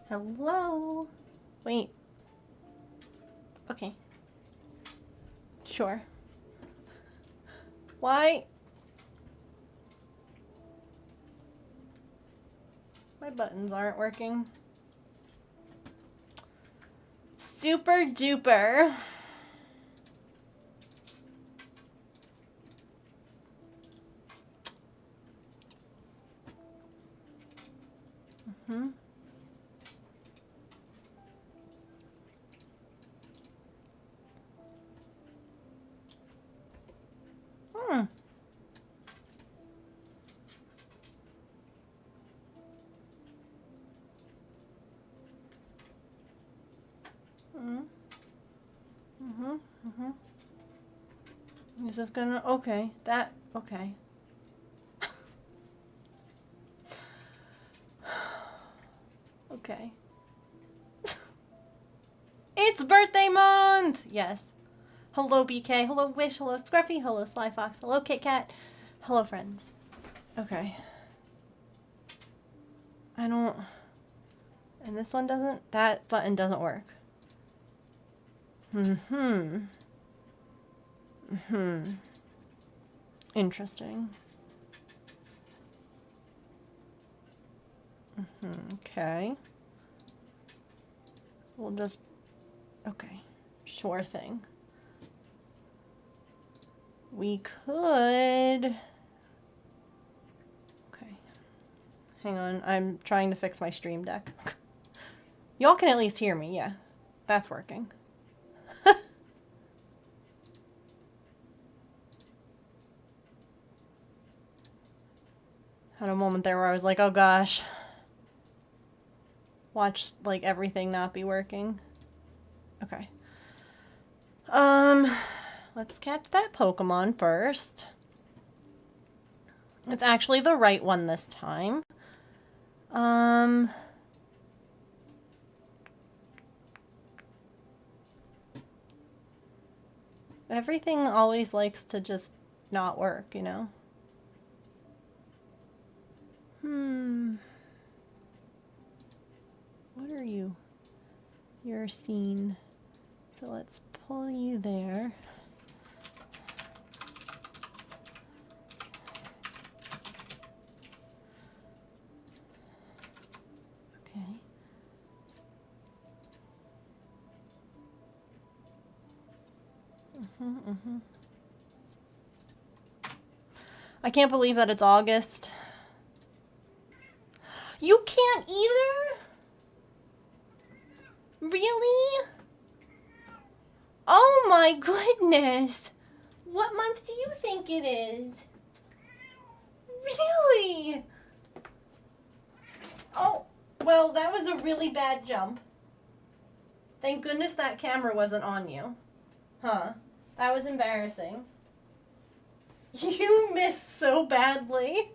Hello? Wait. Okay. Sure. Why? My buttons aren't working. Super duper. Mm-hmm. Hmm. Mm-hmm. Mm-hmm. Mm-hmm. Is this gonna... Okay. That... Okay. Okay. It's birthday month! Yes. Hello, BK. Hello, Wish. Hello, Scruffy. Hello, Sly Fox. Hello, Kit Kat. Hello, friends. Okay. I don't... And this one doesn't... That button doesn't work. Mm-hmm. Mm-hmm. Interesting. Mm-hmm. Okay. We'll just... Okay. Sure thing. We could... Okay. Hang on. I'm trying to fix my Stream Deck. Y'all can at least hear me. Yeah. That's working. Had a moment there where I was like, oh gosh. Watch, like, everything not be working. Okay. Let's catch that Pokemon first. It's actually the right one this time. Everything always likes to just not work, you know? What are you? You're a scene. So let's pull you there. Okay. I can't believe that it's August. You can't either? Really? Oh my goodness. What month do you think it is? Really? Oh, well, that was a really bad jump. Thank goodness that camera wasn't on you. Huh. That was embarrassing. You missed so badly.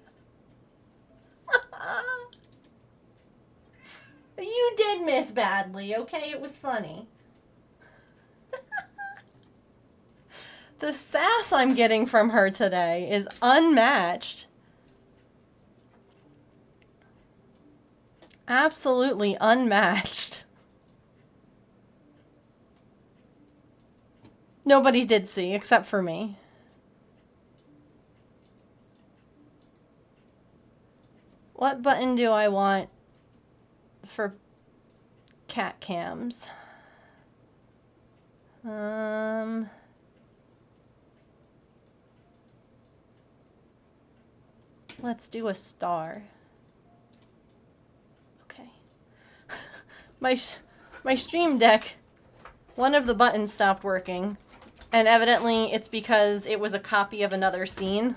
You did miss badly, okay? It was funny. The sass I'm getting from her today is unmatched. Absolutely unmatched. Nobody did see, except for me. What button do I want for cat cams? Let's do a star. Okay. My Stream Deck, one of the buttons stopped working, and evidently it's because it was a copy of another scene.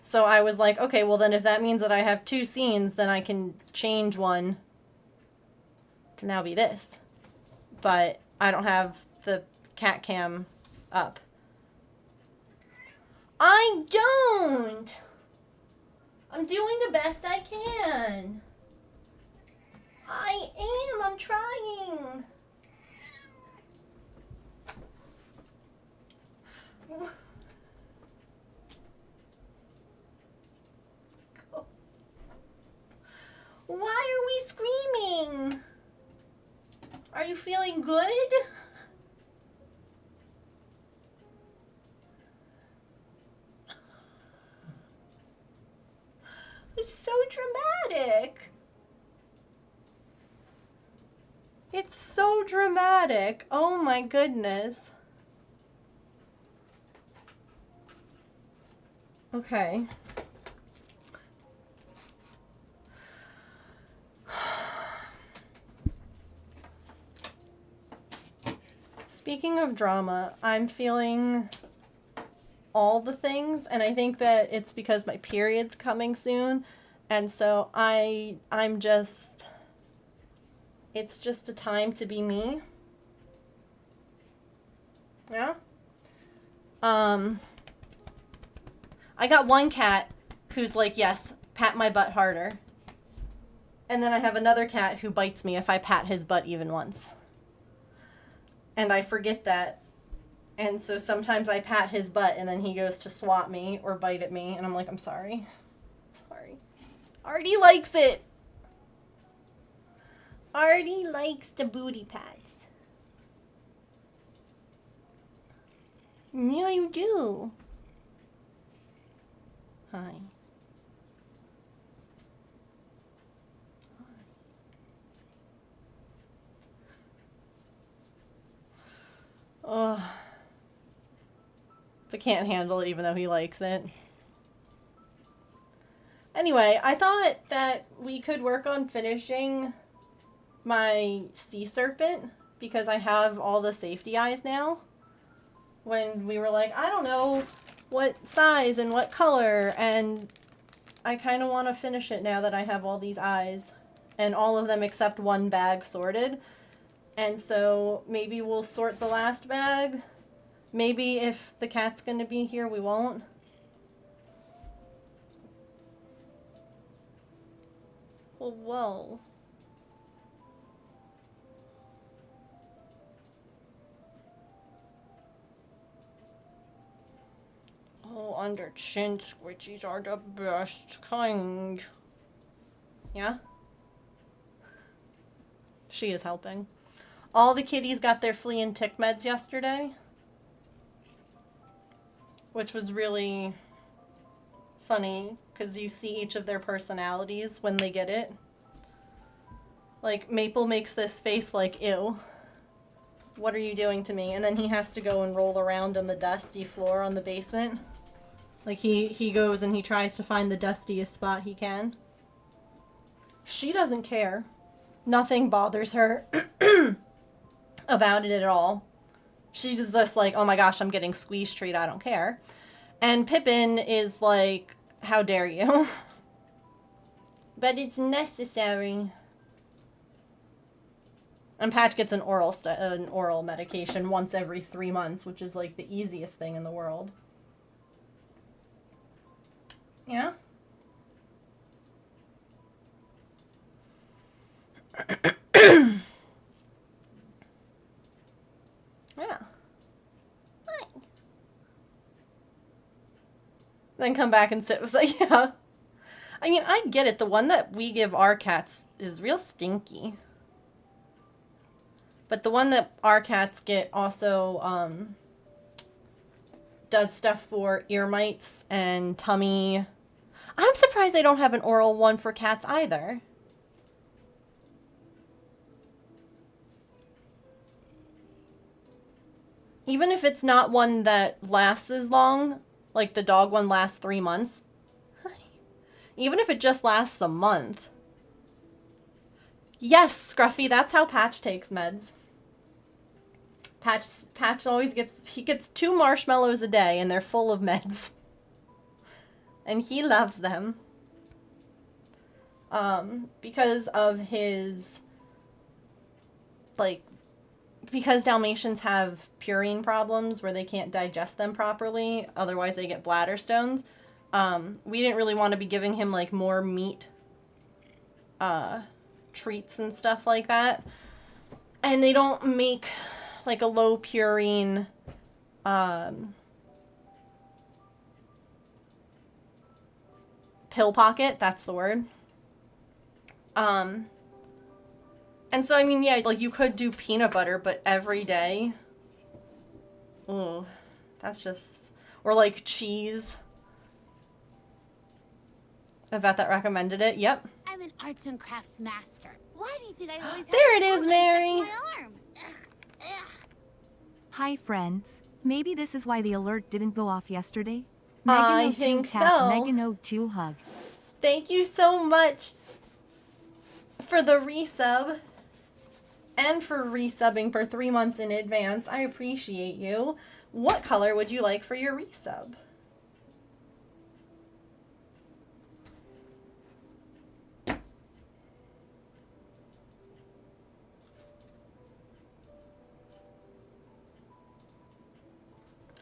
So I was like, okay, well then if that means that I have two scenes, then I can change one to now be this. But I don't have the cat cam up. I don't! I'm doing the best I can. I am, I'm trying. Why are we screaming? feeling good? It's so dramatic. It's so dramatic. Oh my goodness. Okay. Speaking of drama, I'm feeling all the things, and I think that it's because my period's coming soon, and so I'm just, it's just a time to be me. Yeah. I got one cat who's like, yes, pat my butt harder. And then I have another cat who bites me if I pat his butt even once. And I forget that. And so sometimes I pat his butt and then he goes to swat me or bite at me. And I'm like, I'm sorry. Sorry. Artie likes it. Artie likes the booty pats. Yeah, you do. Hi. Ugh. I can't handle it even though he likes it. Anyway, I thought that we could work on finishing my sea serpent because I have all the safety eyes now. When we were like, I don't know what size and what color, and I kind of want to finish it now that I have all these eyes and all of them except one bag sorted. And so maybe we'll sort the last bag. Maybe if the cat's going to be here, we won't. Well, whoa. Oh, under chin squishies are the best kind. Yeah? She is helping. All the kitties got their flea and tick meds yesterday, which was really funny because you see each of their personalities when they get it. Like, Maple makes this face like, ew. What are you doing to me? And then he has to go and roll around on the dusty floor on the basement. Like, he goes and he tries to find the dustiest spot he can. She doesn't care. Nothing bothers her about it at all. She's just like, oh my gosh, I'm getting squeeze treat, I don't care. And Pippin is like, how dare you? But it's necessary. And Patch gets an oral medication once every 3 months, which is like the easiest thing in the world. Yeah? Yeah. Hi. Then come back and sit with like, yeah. I mean, I get it. The one that we give our cats is real stinky. But the one that our cats get also does stuff for ear mites and tummy. I'm surprised they don't have an oral one for cats either. Even if it's not one that lasts as long, like the dog one lasts 3 months. Even if it just lasts a month. Yes, Scruffy, that's how Patch takes meds. Patch always gets 2 marshmallows a day and they're full of meds. And he loves them. Because of his, like, because Dalmatians have purine problems where they can't digest them properly, otherwise they get bladder stones. We didn't really want to be giving him like more meat treats and stuff like that. And they don't make like a low purine pill pocket, that's the word. And And so, I mean, yeah, like you could do peanut butter, but every day. Ooh, that's just... Or like cheese. Yvette that recommended it. Yep. I'm an arts and crafts master. Why do you think I always have There it this is, glue Mary. stuck to my arm? Ugh. Hi friends. Maybe this is why the alert didn't go off yesterday? I Megan02 think tap, so. Megan02 hug. Thank you so much for the resub and for resubbing for 3 months in advance. I appreciate you. What color would you like for your resub?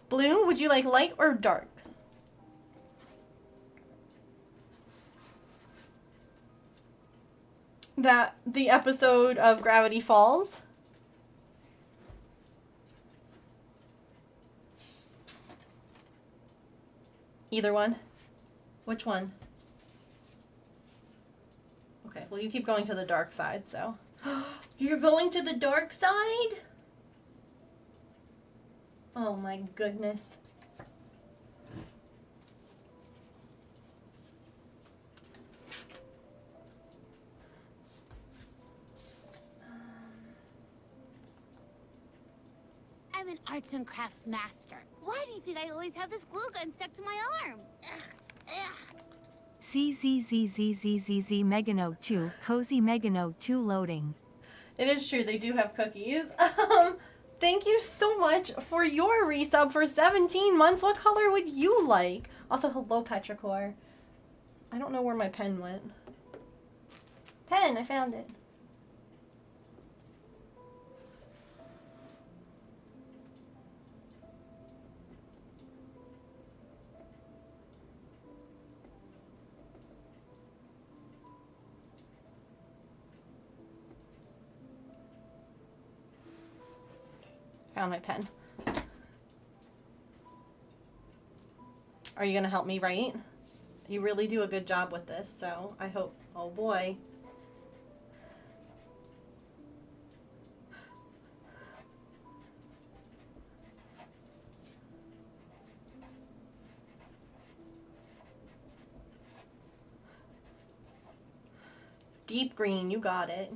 Blue, would you like light or dark? That the episode of Gravity Falls. Either one. Which one? Okay, well you keep going to the dark side, so. You're going to the dark side? Oh my goodness. I'm an arts and crafts master. Why do you think I always have this glue gun stuck to my arm? Ugh. Ugh. CZZZZZZ Megan02 Cozy Megan02 loading. It is true, they do have cookies. Thank you so much for your resub for 17 months. What color would you like? Also, hello, Petrichor. I don't know where my pen went. Pen, I found it. Found my pen. Are you gonna help me write? You really do a good job with this, so I hope. Oh boy. Deep green, you got it.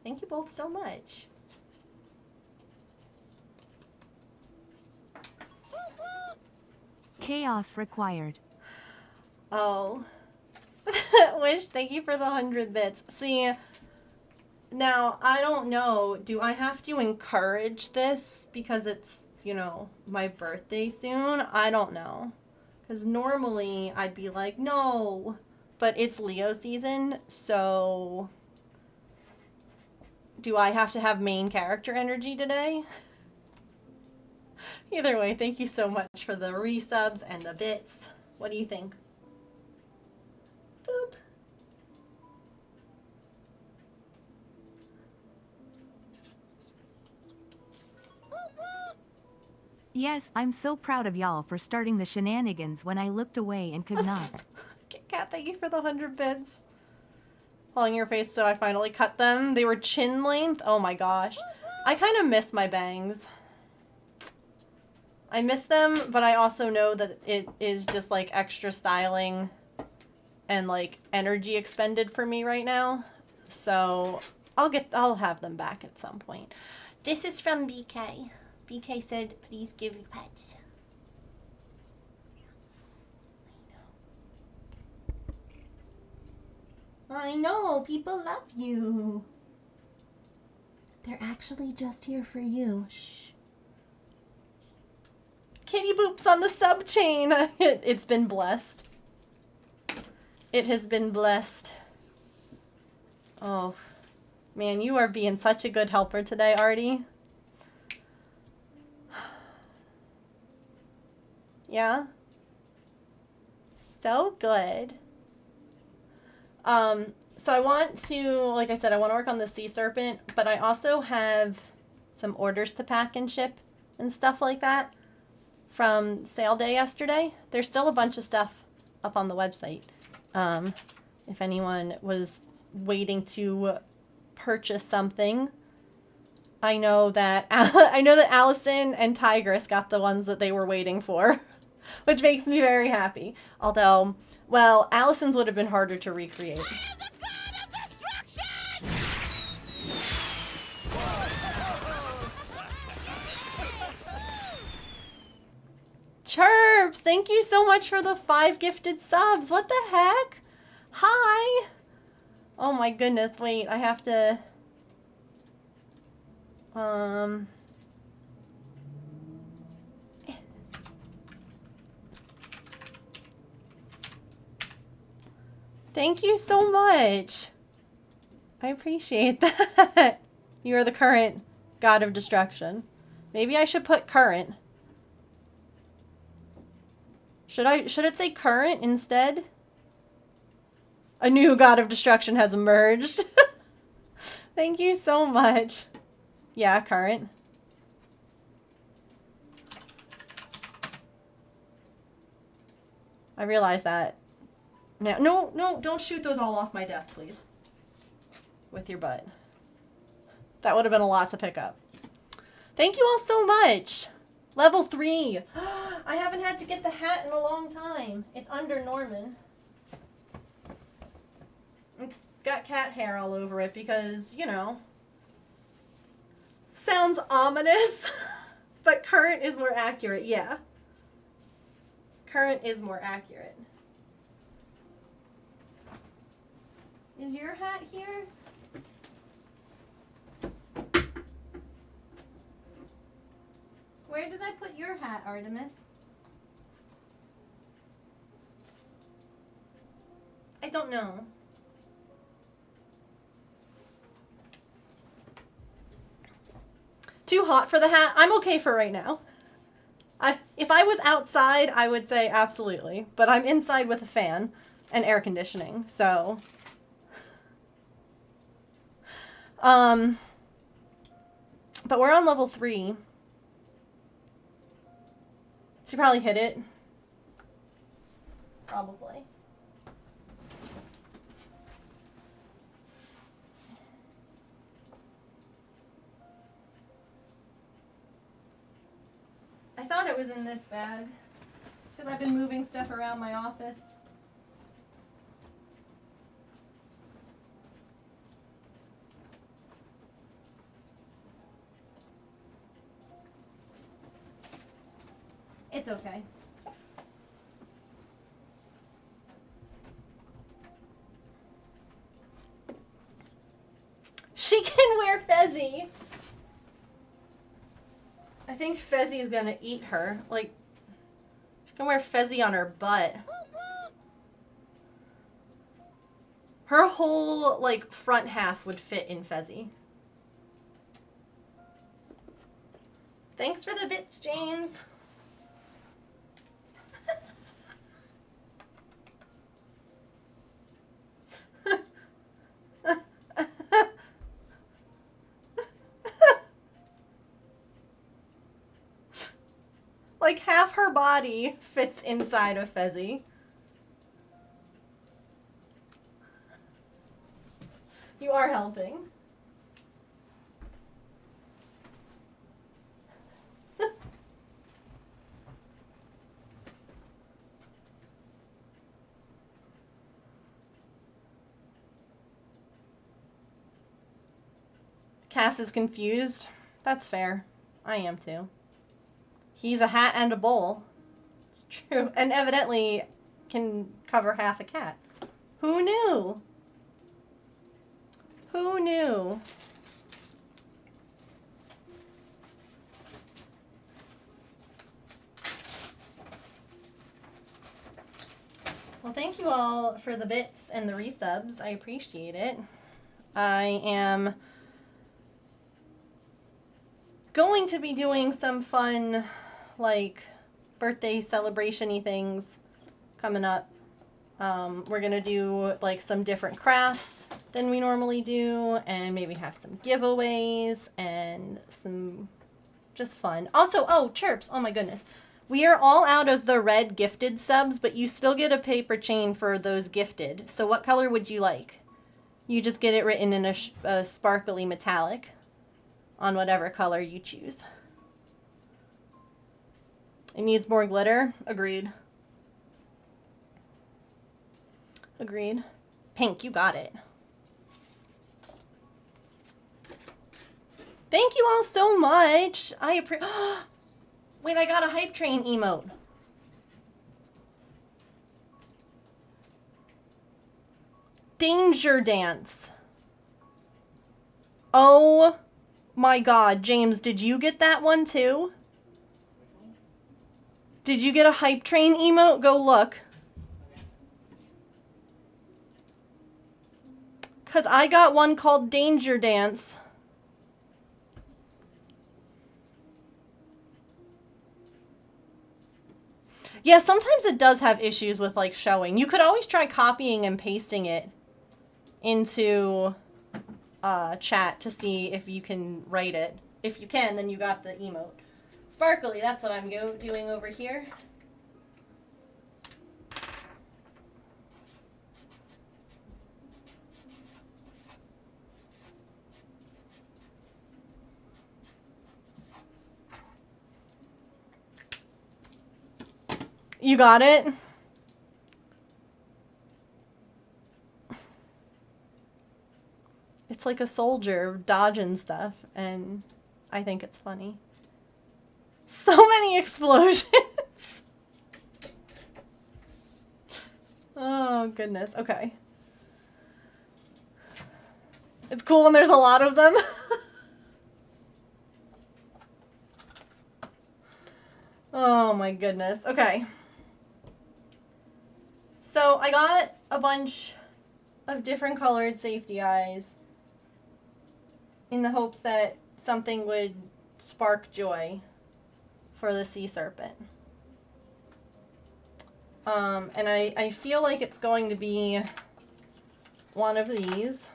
Thank you both so much. Chaos required. Oh. Wish, thank you for the 100 bits. See, now, I don't know. Do I have to encourage this because it's, you know, my birthday soon? I don't know. Because normally I'd be like, no. But it's Leo season, so... Do I have to have main character energy today? Either way, thank you so much for the resubs and the bits. What do you think? Boop. Yes, I'm so proud of y'all for starting the shenanigans when I looked away and could not. Kit Kat, thank you for the 100 bits. Falling your face, so I finally cut them. They were chin length. Oh my gosh. I kind of miss my bangs. I miss them, but I also know that it is just like extra styling and like energy expended for me right now. So I'll have them back at some point. This is from BK. BK said, please give you pets. I know, people love you. They're actually just here for you. Shh. Kitty Boops on the sub chain. It's been blessed. It has been blessed. Oh, man, you are being such a good helper today, Artie. Yeah? So good. So I want to, like I said, I want to work on the sea serpent, but I also have some orders to pack and ship and stuff like that from sale day yesterday. There's still a bunch of stuff up on the website. If anyone was waiting to purchase something. I know that Allison and Tigress got the ones that they were waiting for, which makes me very happy. Although, well, Allison's would have been harder to recreate. I am the god of destruction! Chirps, thank you so much for the 5 gifted subs. What the heck? Hi. Oh my goodness, wait, I have to... Thank you so much. I appreciate that. You are the current god of destruction. Maybe I should put current. Should it say current instead? A new god of destruction has emerged. Thank you so much. Yeah, current. I realize that. Now, no, don't shoot those all off my desk, please. With your butt. That would have been a lot to pick up. Thank you all so much. Level 3. I haven't had to get the hat in a long time. It's under Norman. It's got cat hair all over it because, you know, sounds ominous, but current is more accurate, yeah. Current is more accurate. Is your hat here? Where did I put your hat, Artemis? I don't know. Too hot for the hat? I'm okay for right now. If I was outside, I would say absolutely. But I'm inside with a fan and air conditioning, so... But we're on level 3. She probably hit it. Probably. I thought it was in this bag because I've been moving stuff around my office. It's okay. She can wear Fezzy. I think Fezzy's gonna eat her. Like, she can wear Fezzy on her butt. Her whole, like, front half would fit in Fezzy. Thanks for the bits, James. Like, half her body fits inside of Fezzy. You are helping. Cass is confused. That's fair. I am too. He's a hat and a bowl. It's true. And evidently can cover half a cat. Who knew? Who knew? Well, thank you all for the bits and the resubs. I appreciate it. I am going to be doing some fun, like, birthday celebration-y things coming up. We're going to do, like, some different crafts than we normally do, and maybe have some giveaways and some just fun. Also, oh, chirps, oh my goodness. We are all out of the red gifted subs, but you still get a paper chain for those gifted. So what color would you like? You just get it written in a sparkly metallic on whatever color you choose. It needs more glitter. Agreed. Agreed. Pink, you got it. Thank you all so much. I appreciate. Wait, I got a hype train emote. Danger Dance. Oh my god, James, did you get that one too? Did you get a hype train emote? Go look. Because I got one called Danger Dance. Yeah, sometimes it does have issues with like showing. You could always try copying and pasting it into chat to see if you can write it. If you can, then you got the emote. Sparkly, that's what I'm doing over here. You got it? It's like a soldier dodging stuff, and I think it's funny. So many explosions! Oh, goodness. Okay. It's cool when there's a lot of them. Oh, my goodness. Okay. So I got a bunch of different colored safety eyes in the hopes that something would spark joy for the sea serpent. And I feel like it's going to be one of these.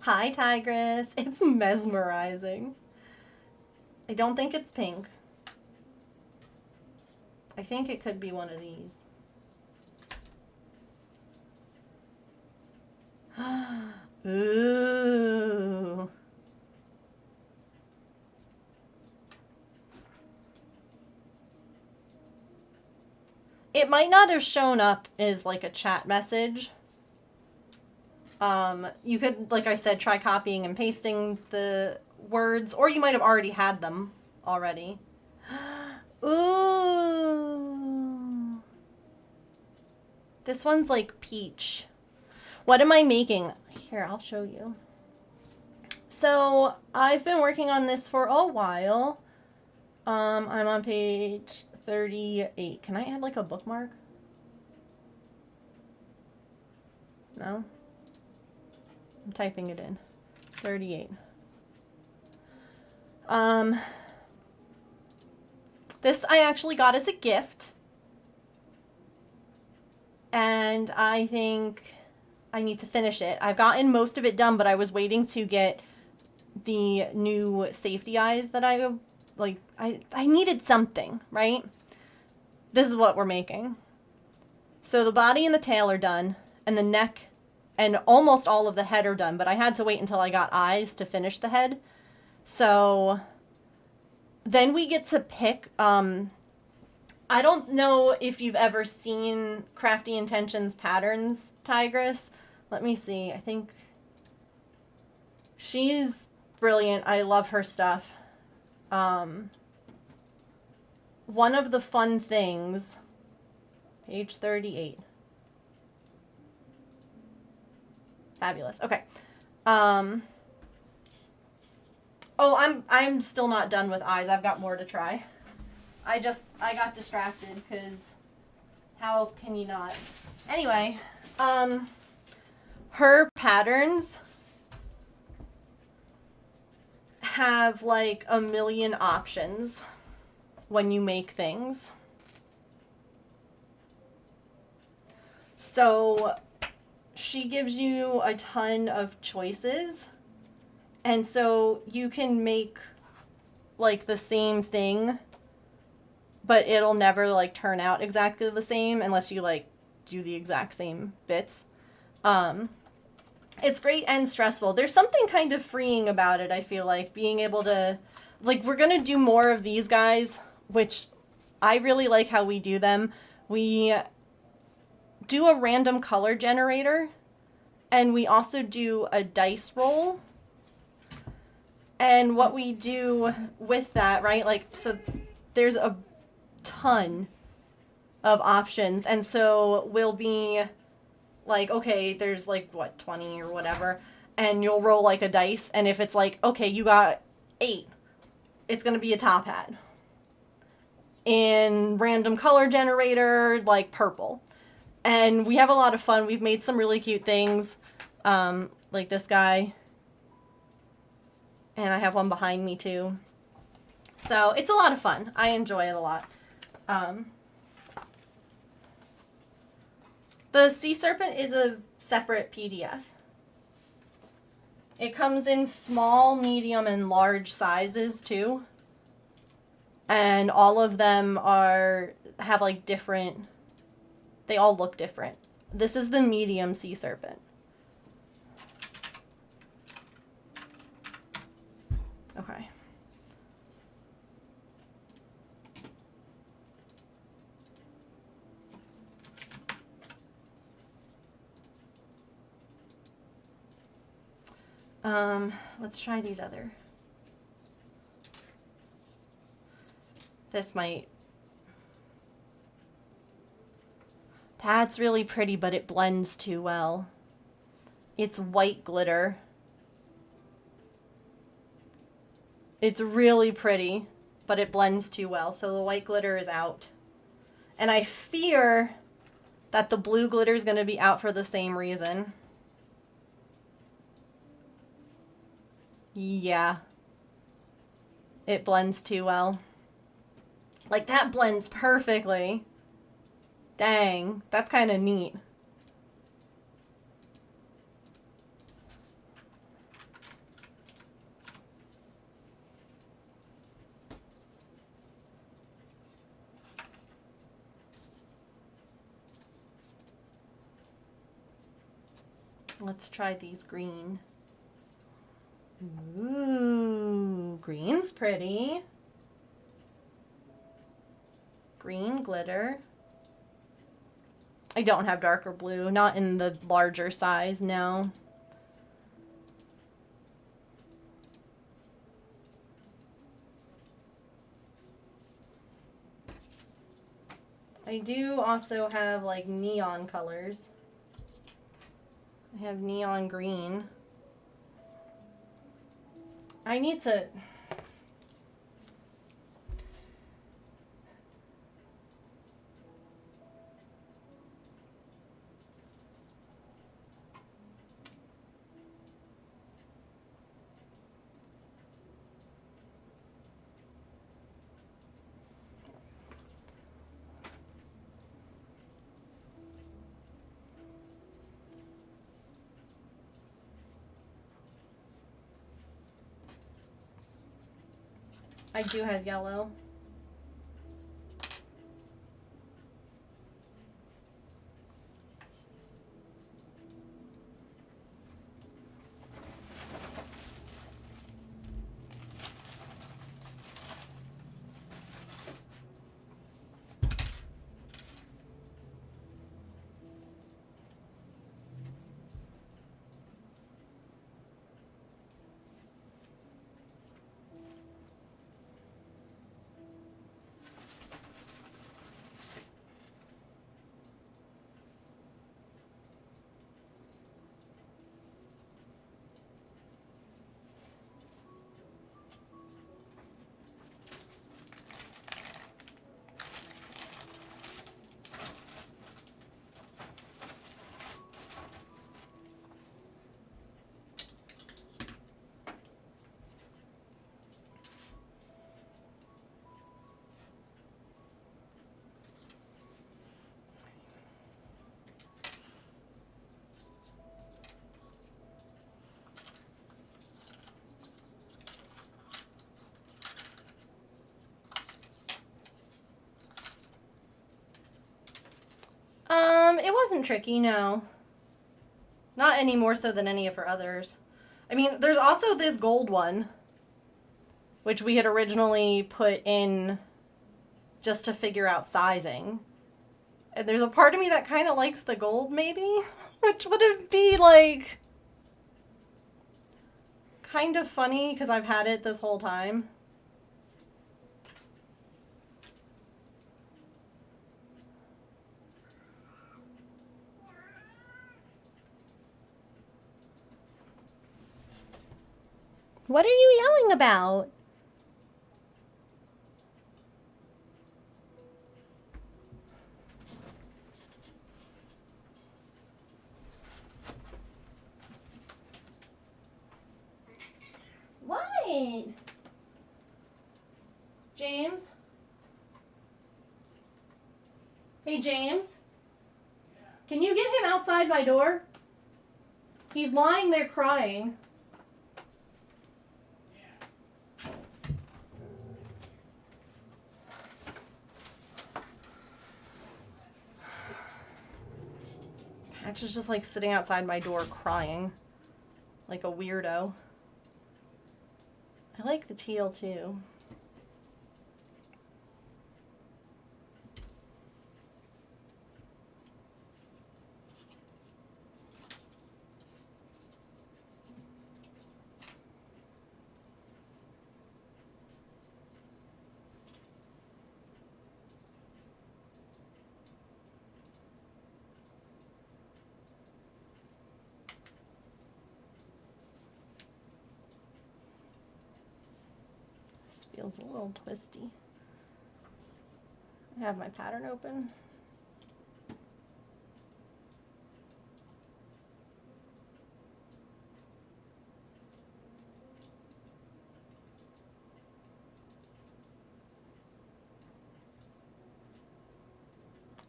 Hi, Tigress. It's mesmerizing. I don't think it's pink. I think it could be one of these. Ooh. It might not have shown up as like a chat message. You could, like I said, try copying and pasting the words, or you might have already had them already. Ooh. This one's like peach. What am I making? Here, I'll show you. So, I've been working on this for a while. I'm on page 38. Can I add like a bookmark? No? I'm typing it in. 38. This I actually got as a gift. And I think I need to finish it. I've gotten most of it done, but I was waiting to get the new safety eyes that I needed something, right? This is what we're making. So the body and the tail are done, and the neck and almost all of the head are done, but I had to wait until I got eyes to finish the head. So then we get to pick, I don't know if you've ever seen Crafty Intentions patterns, Tigress. Let me see. I think she's brilliant. I love her stuff. One of the fun things, page 38. Fabulous. Okay. Oh, I'm still not done with eyes. I've got more to try. I got distracted because how can you not? Anyway, her patterns have like a million options when you make things. So she gives you a ton of choices And so you can make like the same thing, but it'll never like turn out exactly the same unless you like do the exact same bits. It's great and stressful. There's something kind of freeing about it, I feel like, being able to, like, we're gonna do more of these guys, which I really like how we do them. We do a random color generator, and we also do a dice roll. And what we do with that, right, like, so there's a ton of options, and so we'll be like, okay, there's like, what, 20 or whatever, and you'll roll like a dice, and if it's like, okay, you got 8, it's gonna be a top hat. In random color generator, like purple. And we have a lot of fun. We've made some really cute things, like this guy. And I have one behind me too. So it's a lot of fun. I enjoy it a lot. The Sea Serpent is a separate PDF. It comes in small, medium, and large sizes too. And all of them have like different, they all look different. This is the medium Sea Serpent. Okay. Let's try these other. This might. That's really pretty, but it blends too well. It's white glitter. It's really pretty, but it blends too well, so the white glitter is out. And I fear that the blue glitter is going to be out for the same reason. Yeah. It blends too well. Like, that blends perfectly. Dang, that's kind of neat. Let's try these green. Ooh, green's pretty. Green glitter. I don't have darker blue, not in the larger size, no. I do also have like neon colors. I have neon green. I need to... I do have yellow. wasn't tricky, no. Not any more so than any of her others. I mean, there's also this gold one, which we had originally put in just to figure out sizing. And there's a part of me that kind of likes the gold, maybe? Which would it be, like, kind of funny, because I've had it this whole time. What are you yelling about? What? James? Hey, James? Can you get him outside my door? He's lying there crying. Patch is just like sitting outside my door crying. Like a weirdo. I like the teal too. Feels a little twisty. I have my pattern open.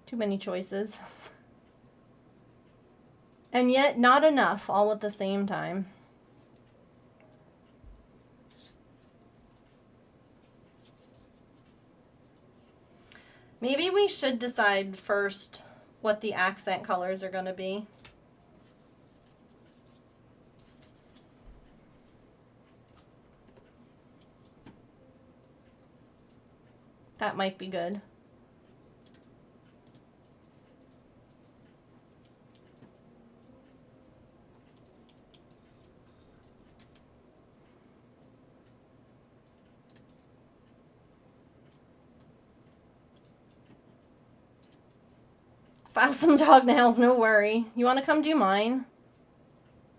Too many choices. And yet not enough all at the same time. Maybe we should decide first what the accent colors are going to be. That might be good. File some dog nails, no worry. You want to come do mine?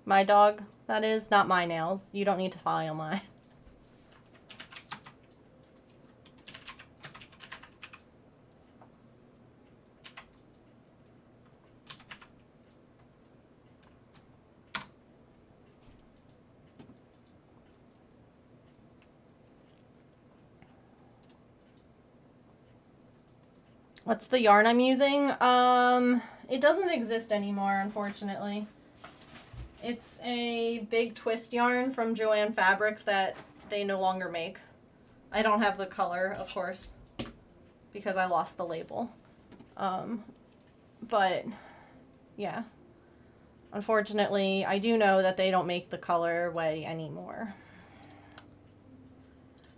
My dog, that is. Not my nails. You don't need to file mine. What's the yarn I'm using? It doesn't exist anymore, unfortunately. It's a big twist yarn from Joann Fabrics that they no longer make. I don't have the color, of course, because I lost the label. But, yeah. Unfortunately, I do know that they don't make the colorway anymore.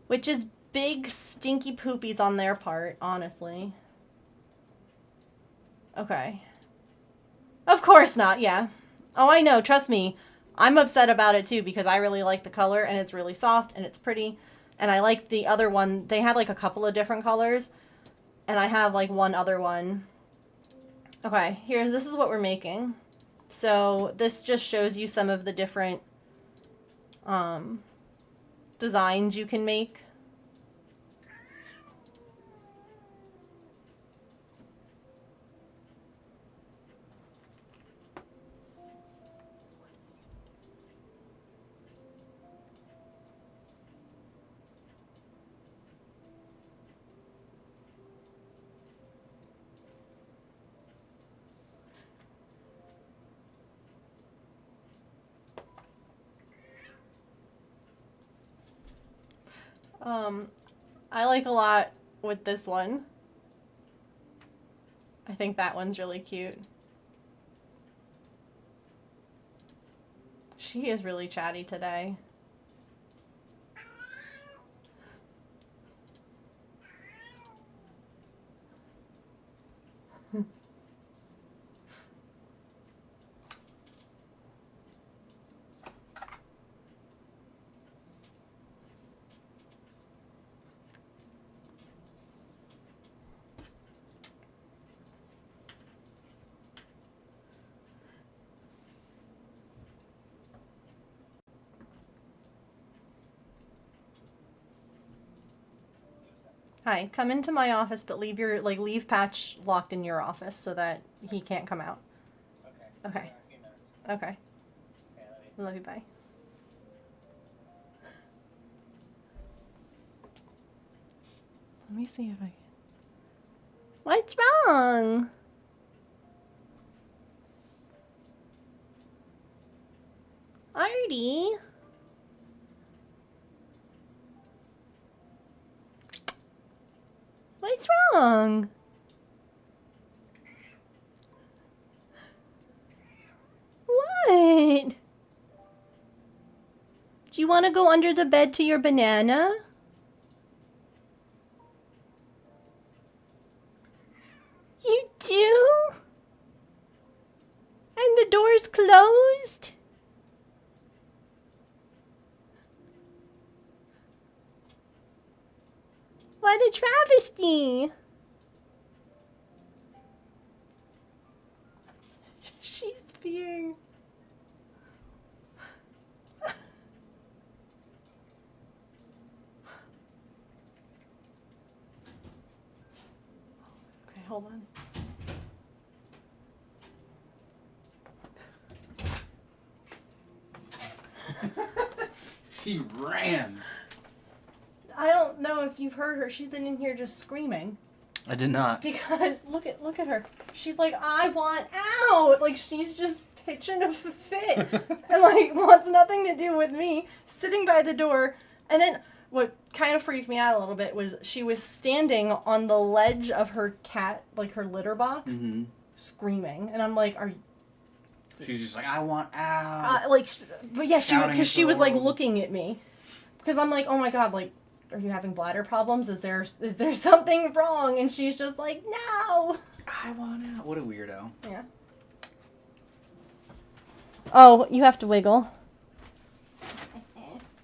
Which is big stinky poopies on their part, honestly. Okay. Of course not, yeah. Oh, I know, trust me. I'm upset about it too because I really like the color and it's really soft and it's pretty. And I like the other one. They had like a couple of different colors. And I have like one other one. Okay, here, this is what we're making. So this just shows you some of the different designs you can make. I like a lot with this one. I think that one's really cute. She is really chatty today. Hi, come into my office, but leave your leave Patch locked in your office so that he can't come out. Okay. Okay. A few minutes. Okay. Okay, let me- Love you. Bye. Let me see if I can. What's wrong? Artie? What's wrong? What? Do you want to go under the bed to your banana? You do? And the door's closed? What a travesty! She's being... Okay, hold on. She ran. I don't know if you've heard her. She's been in here just screaming. I did not. Because look at her. She's like, I want out. Like she's just pitching a fit and like wants nothing to do with me. Sitting by the door, and then what kind of freaked me out a little bit was she was standing on the ledge of her cat, like her litter box, Mm-hmm. screaming, and I'm like, are you? She's just like, I want out. But yeah, Shouting because at she the was like world. looking at me, because I'm like, oh my god, like, are you having bladder problems? Is there something wrong? And she's just like, no. I want out. What a weirdo. Yeah. Oh, you have to wiggle.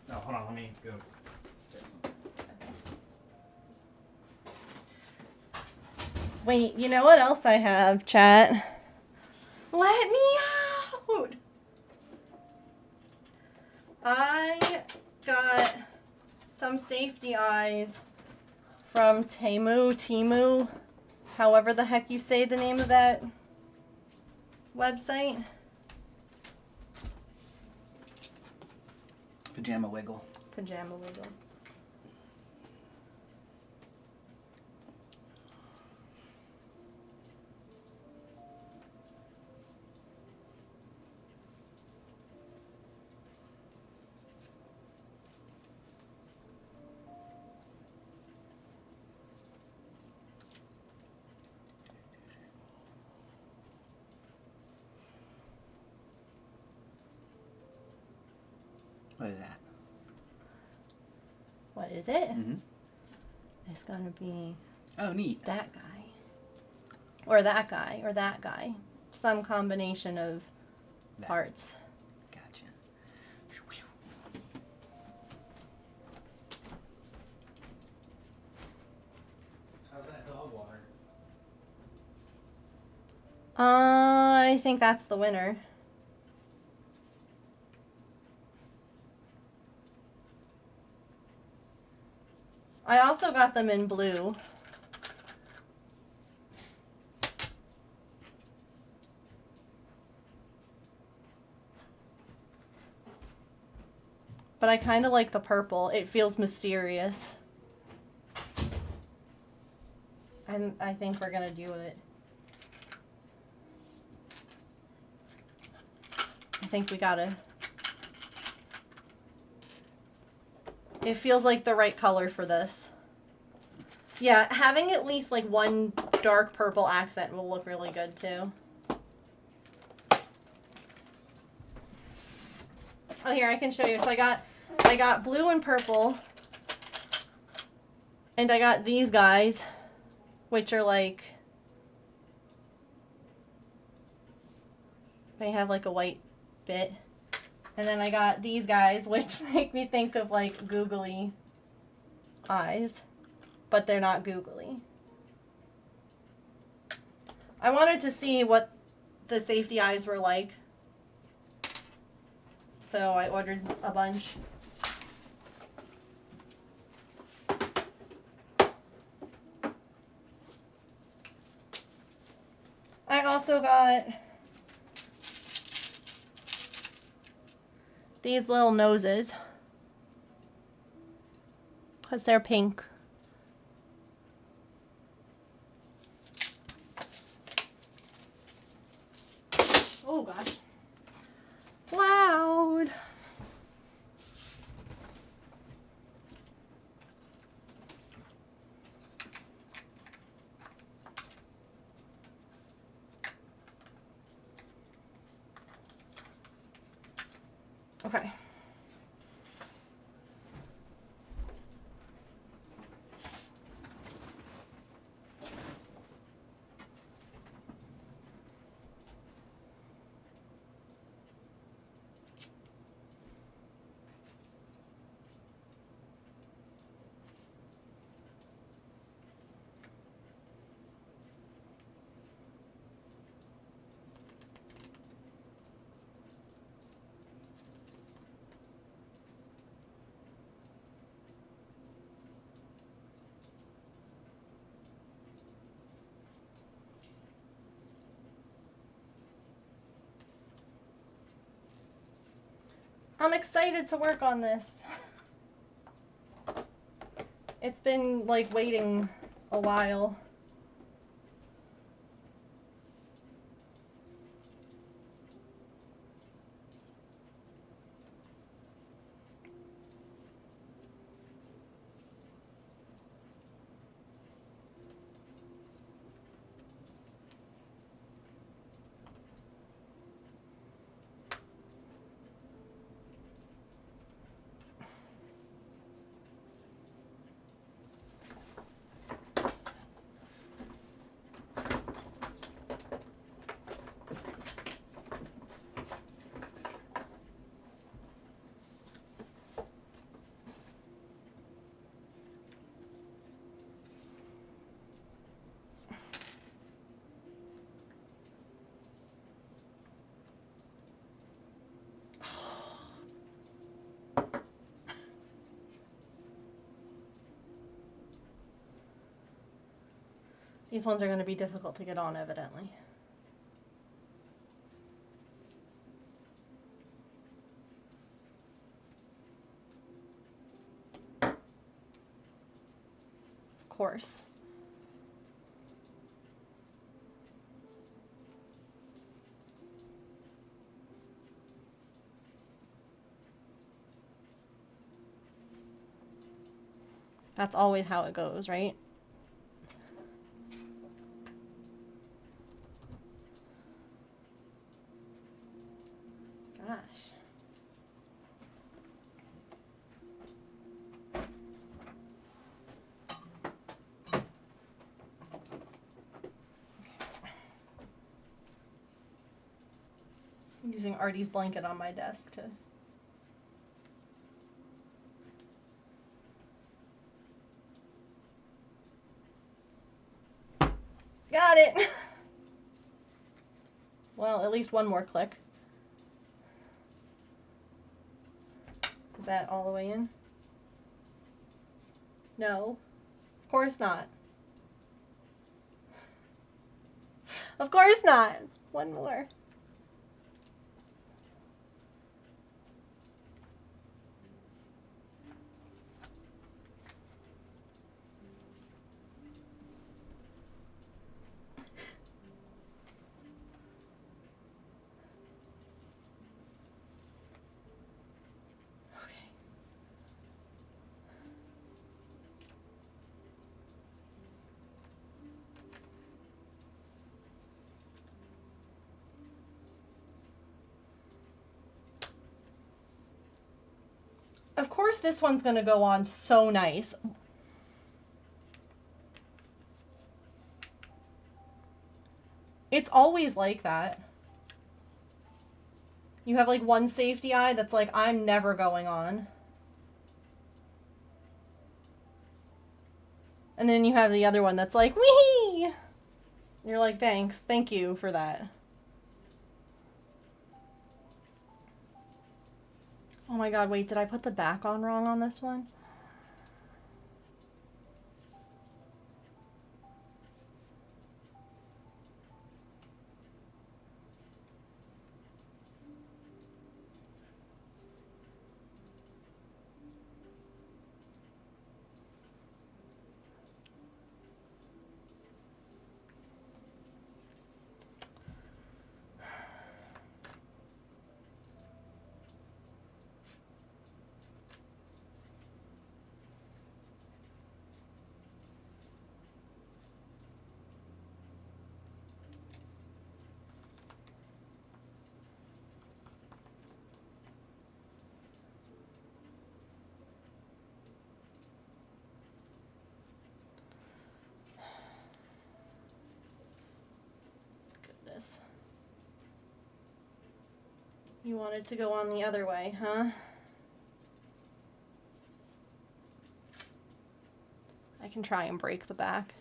No, hold on. Let me go. Wait, you know what else I have, chat? Let me out! I got some safety eyes from Temu, however the heck you say the name of that website. Pajama wiggle. Pajama Wiggle. What is that? What is it? Mm-hmm. It's gonna be Oh, neat. that guy. Or that guy. Or that guy. Some combination of That. parts. Gotcha. How's that dog water? I think that's the winner. I also got them in blue. But I kind of like the purple. It feels mysterious. And I think we're going to do it. I think we gotta. It feels like the right color for this. Yeah, having at least like one dark purple accent will look really good too. Oh, here, I can show you. So I got blue and purple. And I got these guys, which are like, they have like a white bit. And then I got these guys, which make me think of like googly eyes, but they're not googly. I wanted to see what the safety eyes were like, so I ordered a bunch. I also got these little noses because they're pink. Oh gosh. Loud. Okay. I'm excited to work on this. It's been like waiting a while. These ones are going to be difficult to get on, evidently. Of course. That's always how it goes, right? Gosh. I'm using Artie's blanket on my desk to... Got it! Well, at least one more click. Is that all the way in? No. Of course not. Of course not. One more. course this one's going to go on so nice. It's always like that. You have like one safety eye that's like, I'm never going on. And then you have the other one that's like, wee! You're like, thanks. Thank you for that. Oh my god, wait, did I put the back on wrong on this one? Goodness. You wanted to go on the other way, huh? I can try and break the back.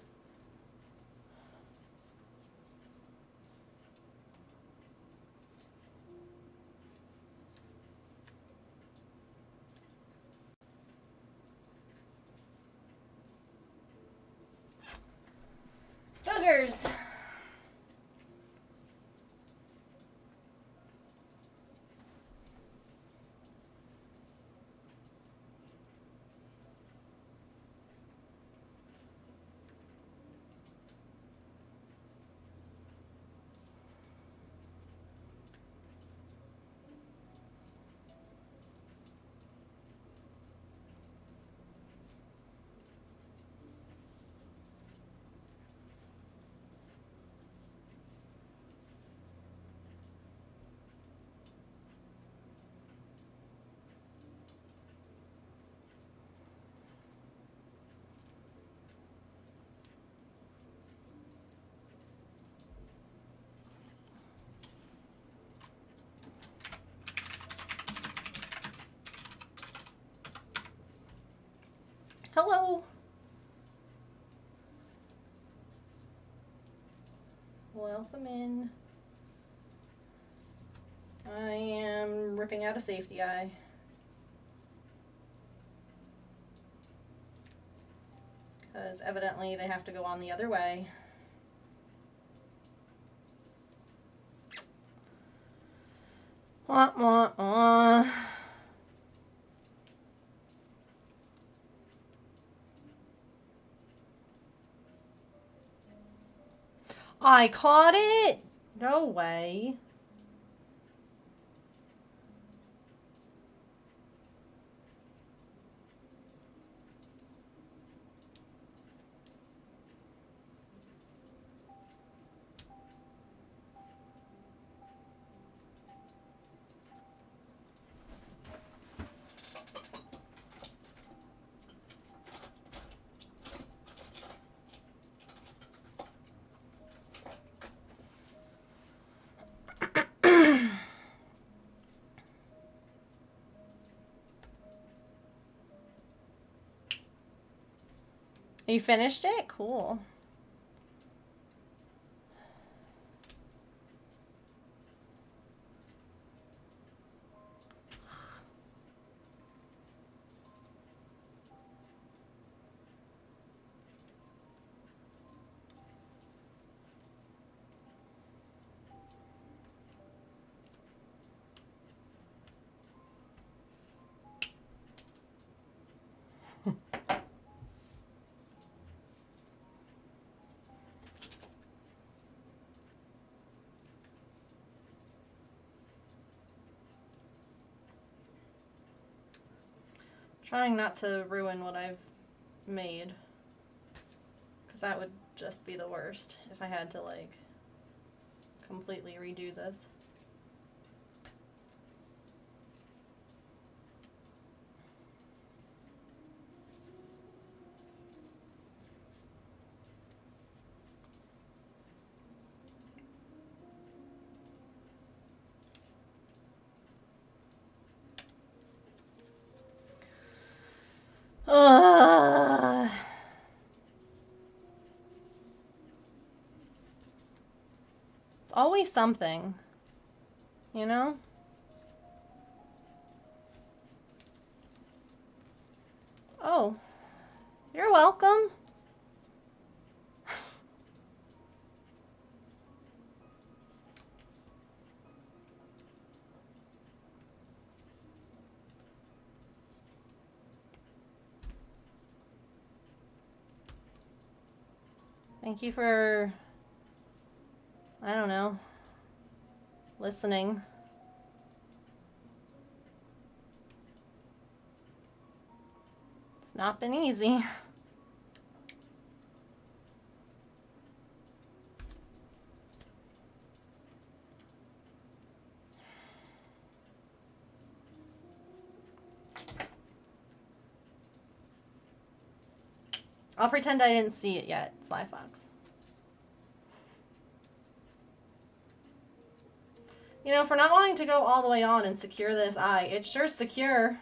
Boogers! Hello! Welcome in. I am ripping out a safety eye. Because evidently they have to go on the other way. Wah, wah, wah. I caught it? No way. You finished it? Cool. Trying not to ruin what I've made. Because that would just be the worst if I had to, like, completely redo this. Ugh. It's always something, you know? Oh, you're welcome. Thank you for, I don't know, listening. It's not been easy. I'll pretend I didn't see it yet, Sly Fox. You know, for not wanting to go all the way on and secure this eye, it's sure secure.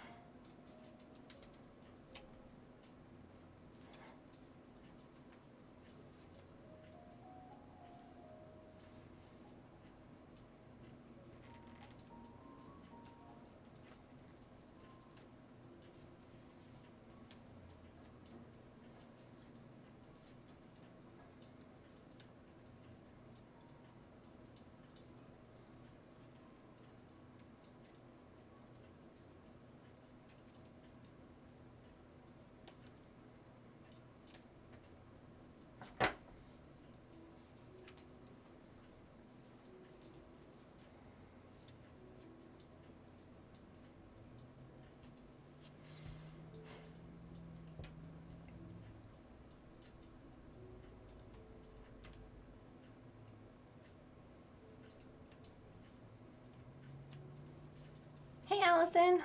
Hey, Allison.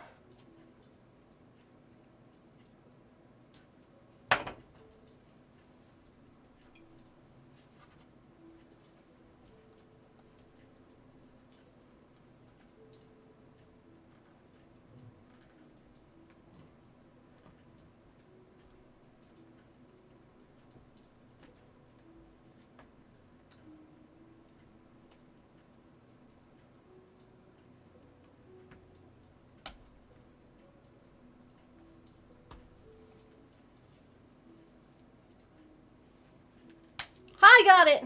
I got it.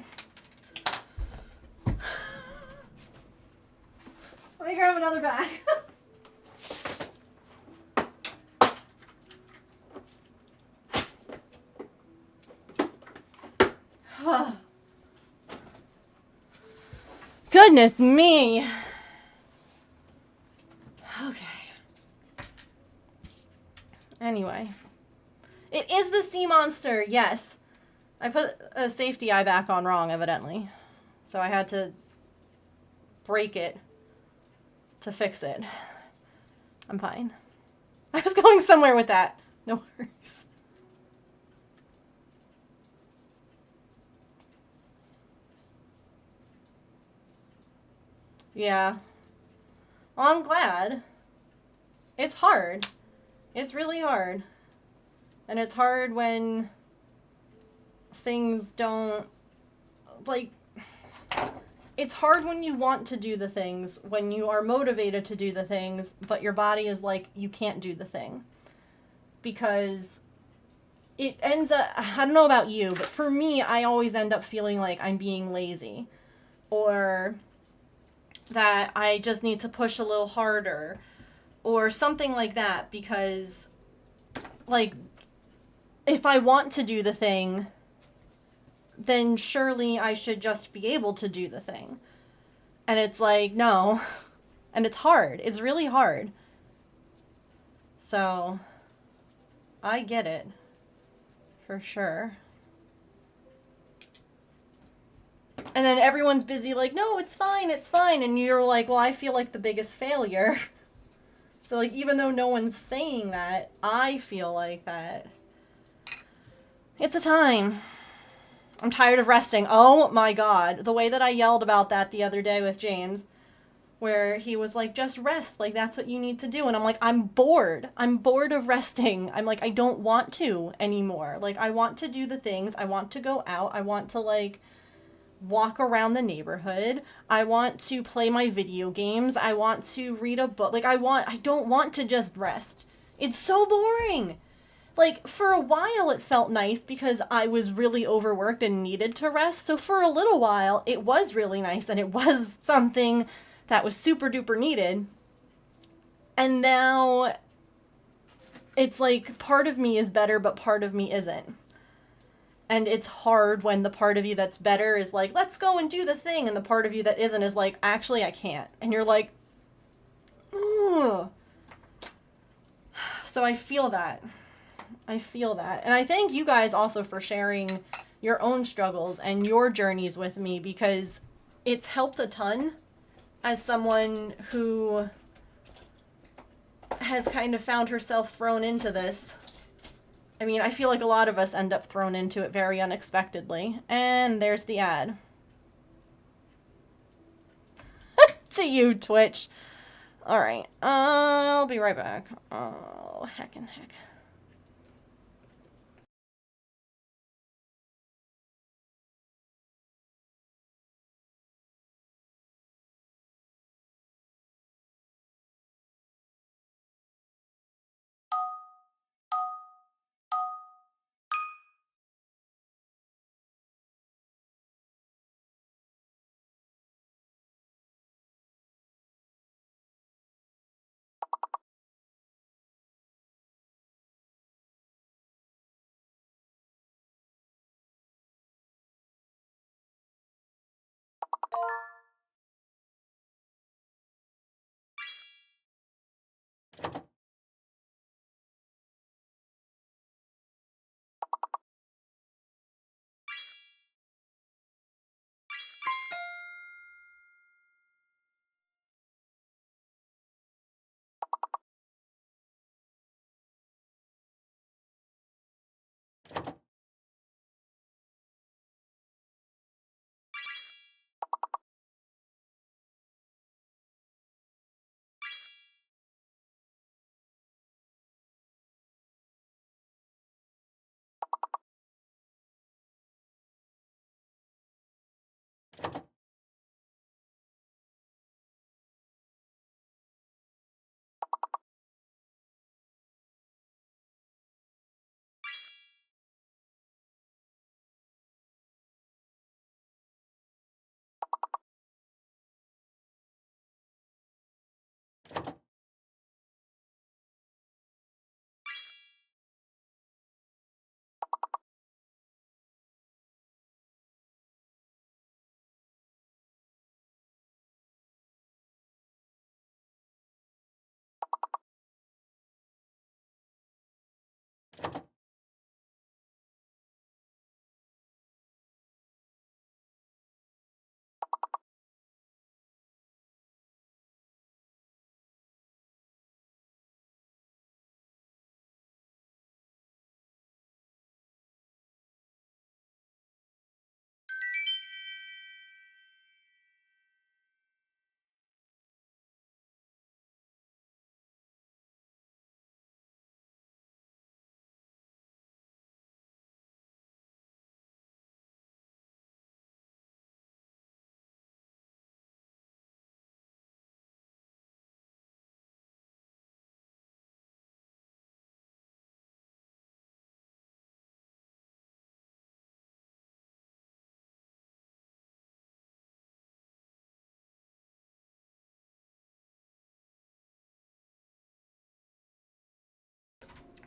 Let me grab another bag. Goodness me. Okay. Anyway. It is the sea monster, yes. I put a safety eye back on wrong, evidently. So I had to break it to fix it. I'm fine. I was going somewhere with that. No worries. Yeah. Well, I'm glad. It's hard. It's really hard. And it's hard when things don't, like, it's hard when you want to do the things, when you are motivated to do the things, but your body is like, you can't do the thing. Because it ends up, I don't know about you, but for me, I always end up feeling like I'm being lazy. Or that I just need to push a little harder. Or something like that, because, like, if I want to do the thing, then surely I should just be able to do the thing. And it's like, no. And it's hard. It's really hard. So, I get it. For sure. And then everyone's busy like, no, it's fine, it's fine. And you're like, well, I feel like the biggest failure. So, like, even though no one's saying that, I feel like that. It's a time. I'm tired of resting. Oh my god. The way that I yelled about that the other day with James where he was like, just rest, like that's what you need to do. And I'm like, I'm bored of resting. I'm like, I don't want to anymore. Like, I want to do the things, I want to go out, I want to like walk around the neighborhood, I want to play my video games, I want to read a book. Like, I don't want to just rest. It's so boring. Like, for a while it felt nice because I was really overworked and needed to rest. So for a little while it was really nice and it was something that was super duper needed. And now it's like part of me is better, but part of me isn't. And it's hard when the part of you that's better is like, let's go and do the thing. And the part of you that isn't is like, actually, I can't. And you're like, ugh. So I feel that. And I thank you guys also for sharing your own struggles and your journeys with me, because it's helped a ton as someone who has kind of found herself thrown into this. I mean, I feel like a lot of us end up thrown into it very unexpectedly. And there's the ad. To you, Twitch. Alright, I'll be right back. Oh, heckin' heck.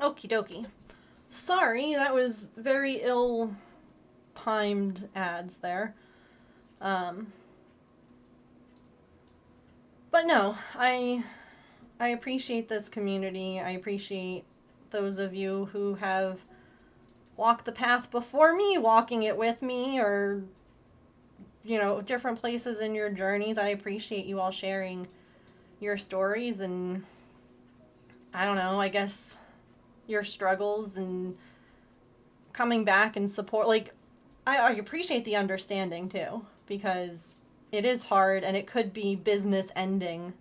Okie dokie. Sorry, that was very ill-timed ads there. But no, I appreciate this community. I appreciate those of you who have walked the path before me, walking it with me, or, you know, different places in your journeys. I appreciate you all sharing your stories and, I don't know, I guess your struggles and coming back and support. Like, I appreciate the understanding too, because it is hard, and it could be business ending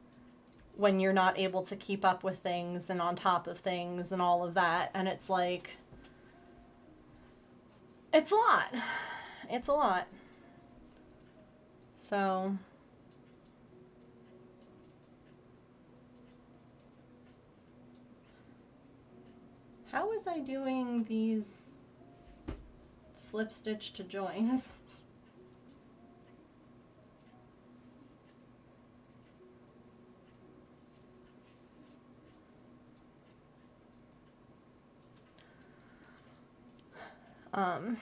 when you're not able to keep up with things and on top of things and all of that. And it's like, it's a lot. It's a lot. So, how was I doing these slip stitch to joins? Um,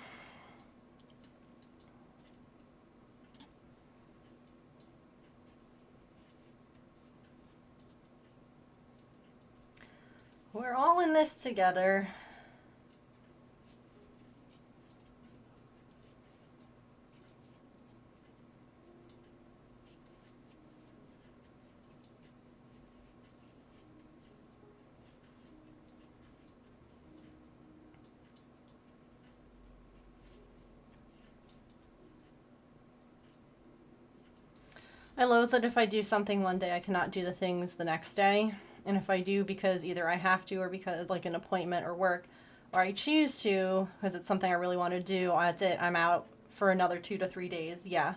we're all in this together. I loathe that if I do something one day, I cannot do the things the next day. And if I do because either I have to or because like an appointment or work, or I choose to because it's something I really want to do, that's it. I'm out for another 2 to 3 days. Yeah.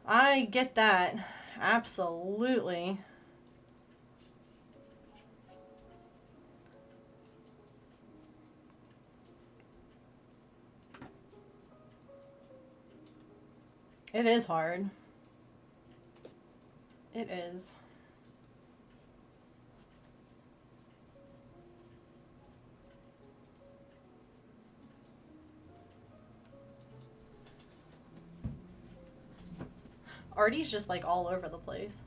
I get that. Absolutely. It is hard. It is. Artie's just like all over the place.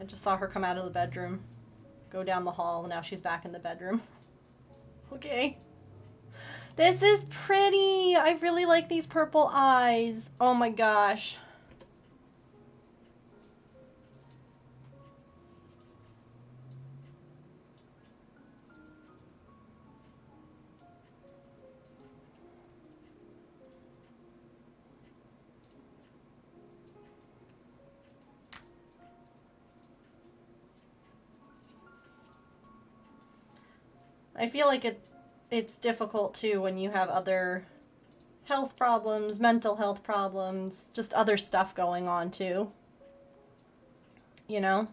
I just saw her come out of the bedroom, go down the hall, and now she's back in the bedroom. Okay. This is pretty. I really like these purple eyes. Oh my gosh. I feel like it's difficult too when you have other health problems, mental health problems, just other stuff going on too. You know?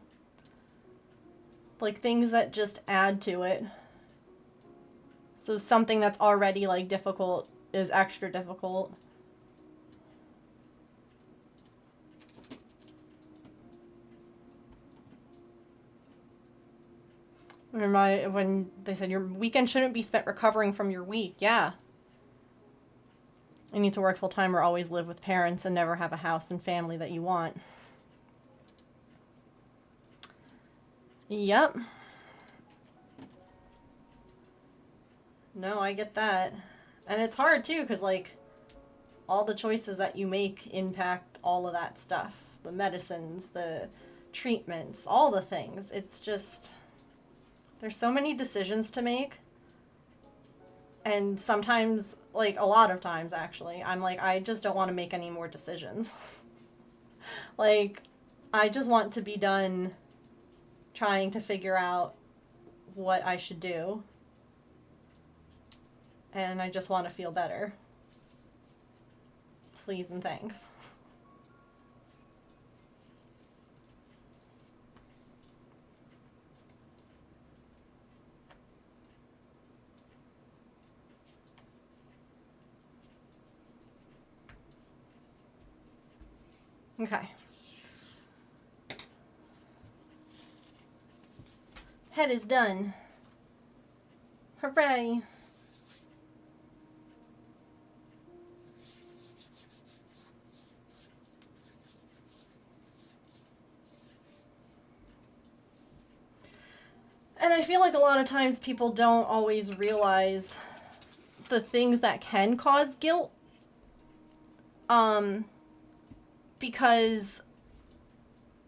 Like things that just add to it. So something that's already like difficult is extra difficult. When they said your weekend shouldn't be spent recovering from your week. Yeah. You need to work full time or always live with parents and never have a house and family that you want. Yep. No, I get that. And it's hard too, because like all the choices that you make impact all of that stuff. The medicines, the treatments, all the things. It's just, there's so many decisions to make. And sometimes, like a lot of times actually, I'm like, I just don't want to make any more decisions. Like, I just want to be done trying to figure out what I should do. And I just want to feel better. Please and thanks. Okay. Head is done. Hooray. And I feel like a lot of times people don't always realize the things that can cause guilt. Because,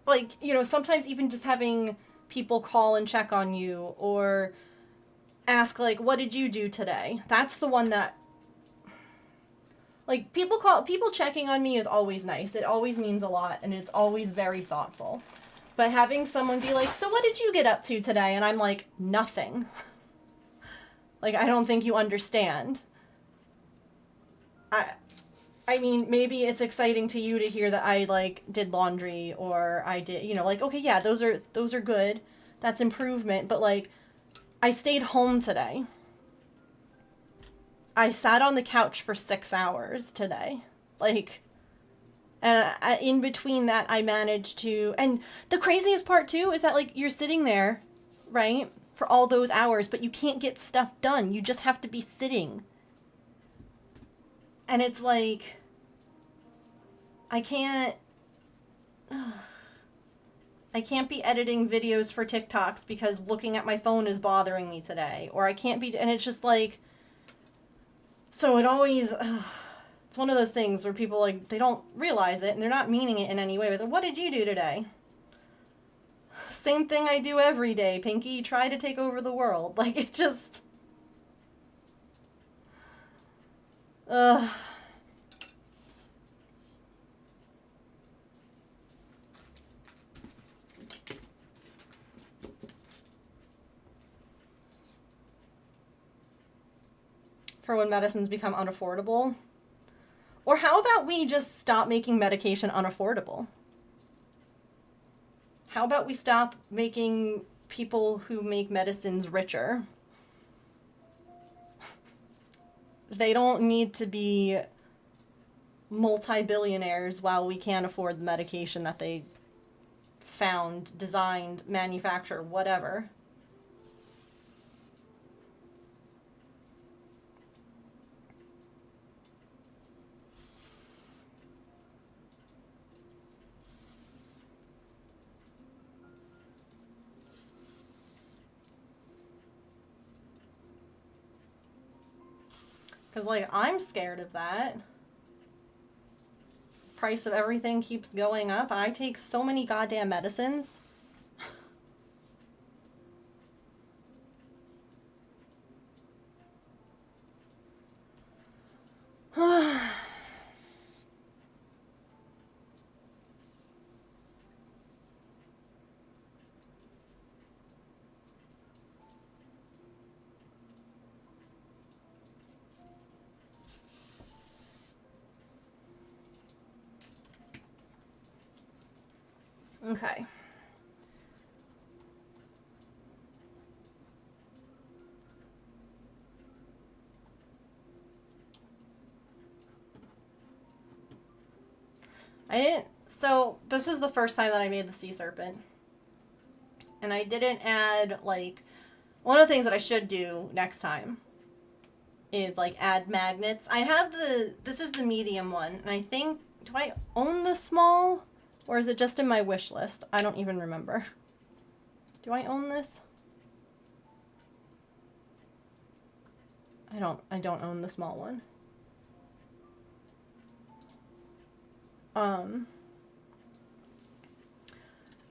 like, you know, sometimes even just having people call and check on you or ask, like, what did you do today? That's the one that, Like, people checking on me is always nice. It always means a lot, and it's always very thoughtful. But having someone be like, so what did you get up to today? And I'm like, nothing. Like, I don't think you understand. I mean, maybe it's exciting to you to hear that I, like, did laundry, or I did, you know, like, okay, yeah, those are good. That's improvement. But, like, I stayed home today. I sat on the couch for 6 hours today. Like, and in between that, I managed to, and the craziest part too is that, like, you're sitting there, right, for all those hours, but you can't get stuff done. You just have to be sitting. And it's like, I can't be editing videos for TikToks because looking at my phone is bothering me today. Or I can't be, and it's just like, so it always, it's one of those things where people, like, they don't realize it and they're not meaning it in any way. But what did you do today? Same thing I do every day, Pinky. Try to take over the world. Like, it just, for when medicines become unaffordable. Or how about we just stop making medication unaffordable? How about we stop making people who make medicines richer? They don't need to be multi-billionaires while we can't afford the medication that they found, designed, manufactured, whatever. Because, like, I'm scared of that. Price of everything keeps going up. I take so many goddamn medicines. Okay. So this is the first time that I made the sea serpent. And I didn't add, like, one of the things that I should do next time is, like, add magnets. I have this is the medium one, and I think, do I own the small? Or is it just in my wish list? I don't even remember. Do I own this? I don't own the small one.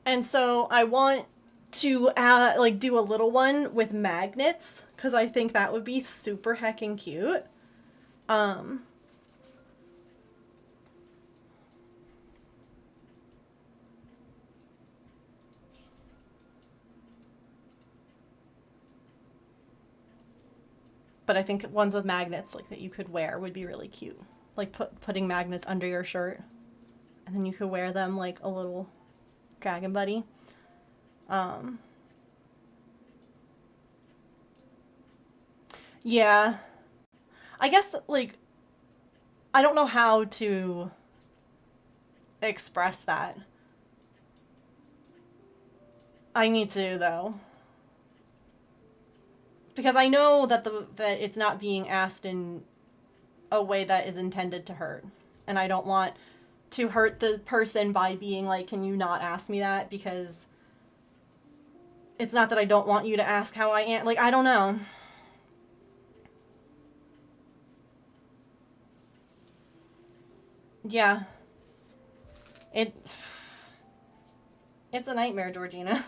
And so I want to add, like, do a little one with magnets, because I think that would be super heckin' cute. But I think ones with magnets, like, that you could wear would be really cute. Like, putting magnets under your shirt, and then you could wear them like a little dragon buddy. Yeah. I guess, like, I don't know how to express that. I need to, though. Because I know that that it's not being asked in a way that is intended to hurt. And I don't want to hurt the person by being like, can you not ask me that? Because it's not that I don't want you to ask how I am. Like, I don't know. Yeah. It's a nightmare, Georgina.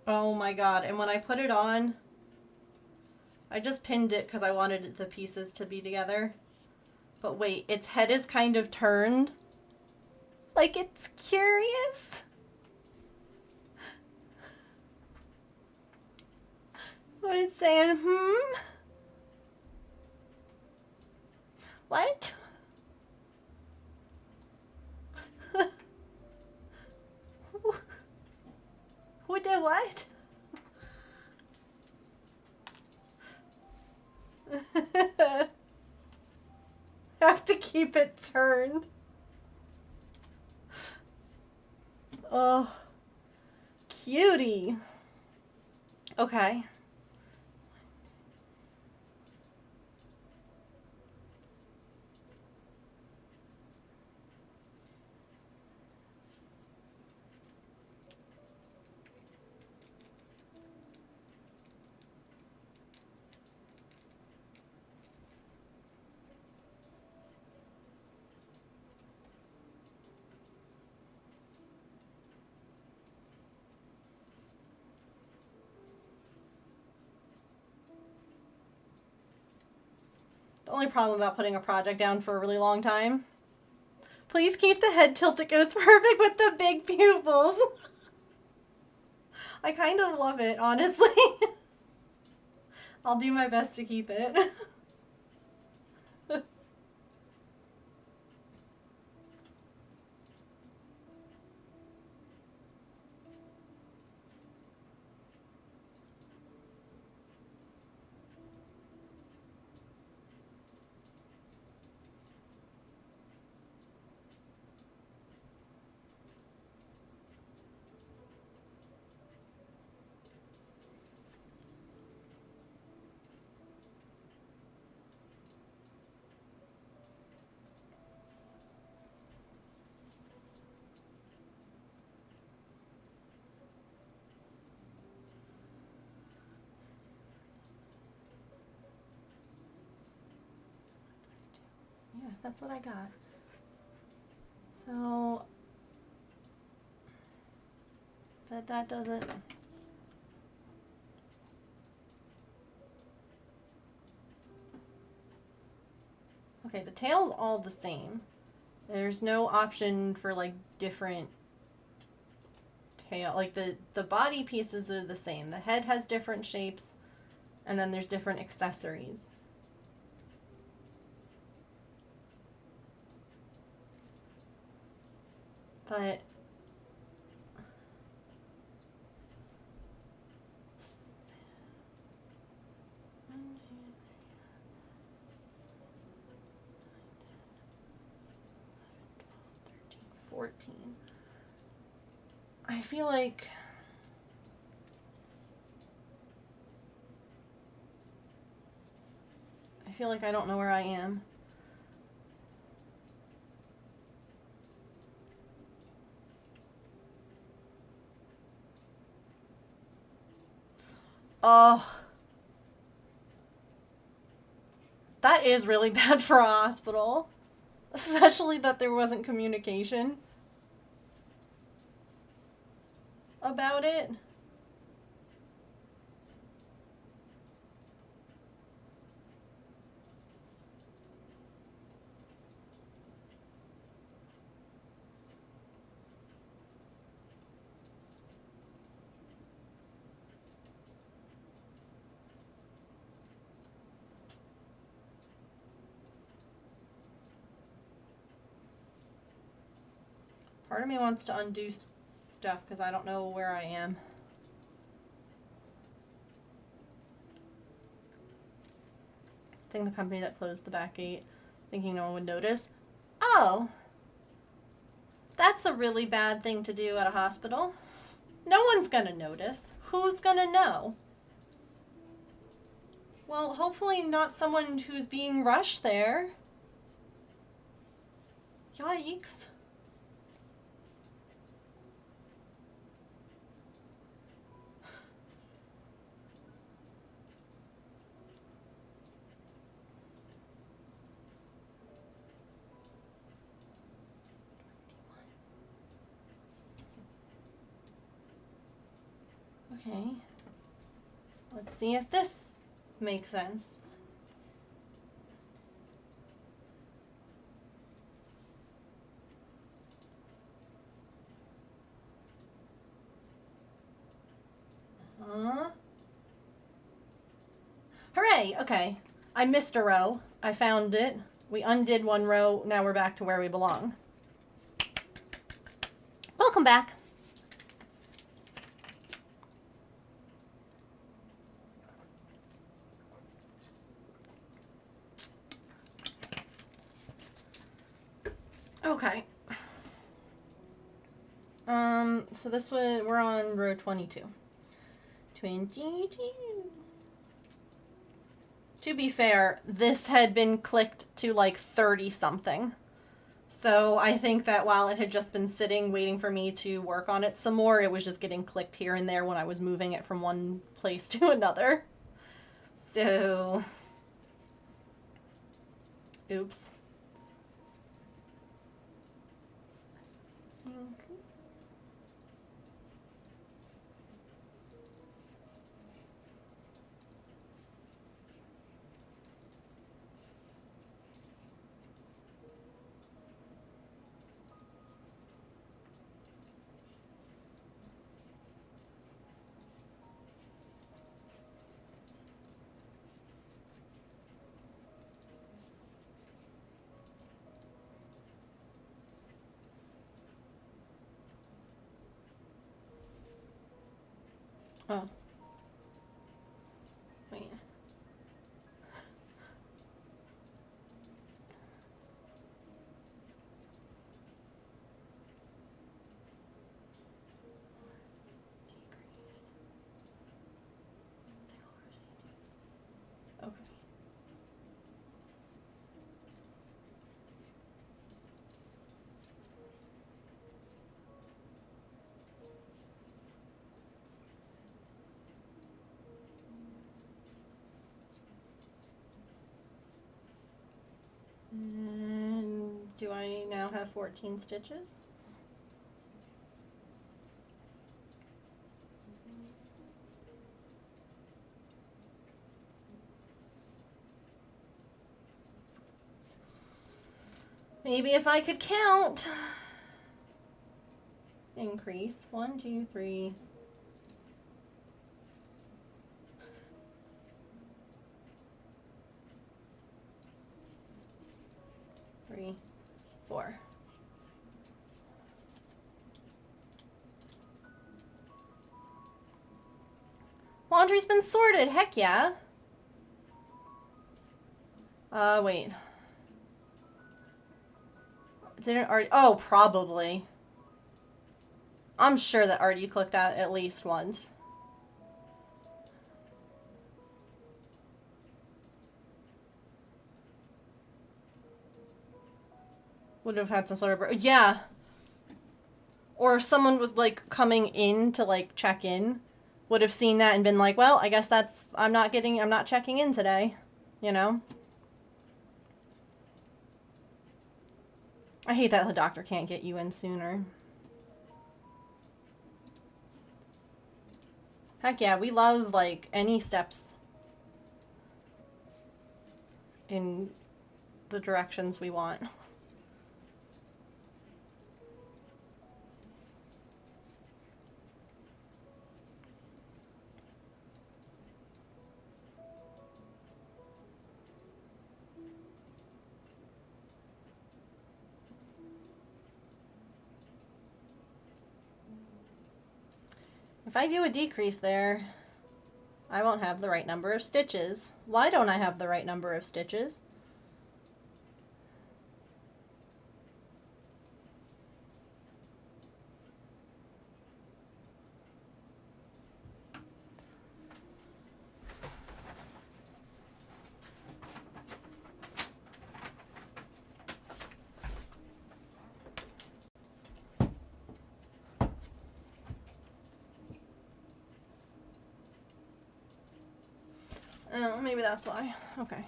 Oh my god. And when I put it on, I just pinned it because I wanted the pieces to be together. But wait, its head is kind of turned. Like it's curious. What it's saying, What? Who did what? Have to keep it turned. Oh, cutie. Okay. The only problem about putting a project down for a really long time. Please keep the head tilt. It goes perfect with the big pupils. I kind of love it, honestly. I'll do my best to keep it. Yeah, that's what I got. So, but that doesn't... Okay, the tail's all the same. There's no option for like different tail. Like the body pieces are the same. The head has different shapes, and then there's different accessories. But I feel like I don't know where I am. Oh, that is really bad for a hospital, especially that there wasn't communication about it. Part of me wants to undo stuff because I don't know where I am. I think the company that closed the back gate, thinking no one would notice. Oh, that's a really bad thing to do at a hospital. No one's gonna notice. Who's gonna know? Well, hopefully not someone who's being rushed there. Yikes. Okay. Let's see if this makes sense. Hooray! Okay. I missed a row. I found it. We undid one row. Now we're back to where we belong. Welcome back. Okay. So this was, we're on row 22. 22. To be fair, this had been clicked to like 30 something. So I think that while it had just been sitting waiting for me to work on it some more, it was just getting clicked here and there when I was moving it from one place to another. So, oops. Oh. Wait. Okay. And do I now have 14 stitches? Maybe if I could count. Increase. 1, 2, 3. 3, 4. Laundry's been sorted. Heck yeah. Wait. Didn't already? Oh, probably. I'm sure that already clicked that at least once. Would have had some sort of... Yeah. Or if someone was, like, coming in to, like, check in, would have seen that and been like, well, I guess that's... I'm not checking in today. You know? I hate that the doctor can't get you in sooner. Heck yeah, we love, like, any steps in the directions we want. If I do a decrease there, I won't have the right number of stitches. Why don't I have the right number of stitches? Oh, maybe that's why. Okay.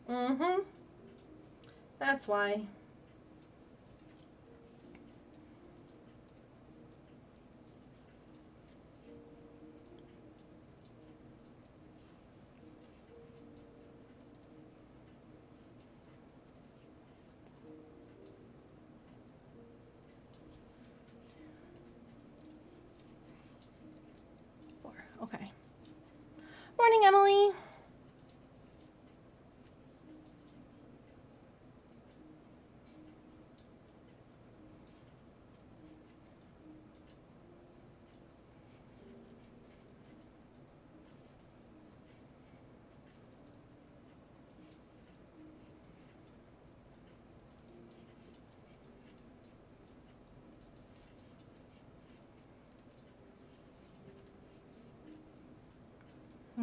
Mm-hmm. That's why. Okay. Morning, Emily.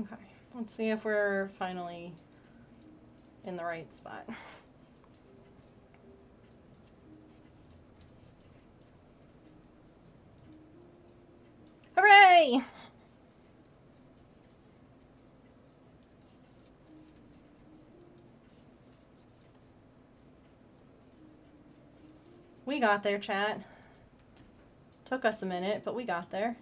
Okay, let's see if we're finally in the right spot. Hooray! We got there, chat. Took us a minute, but we got there.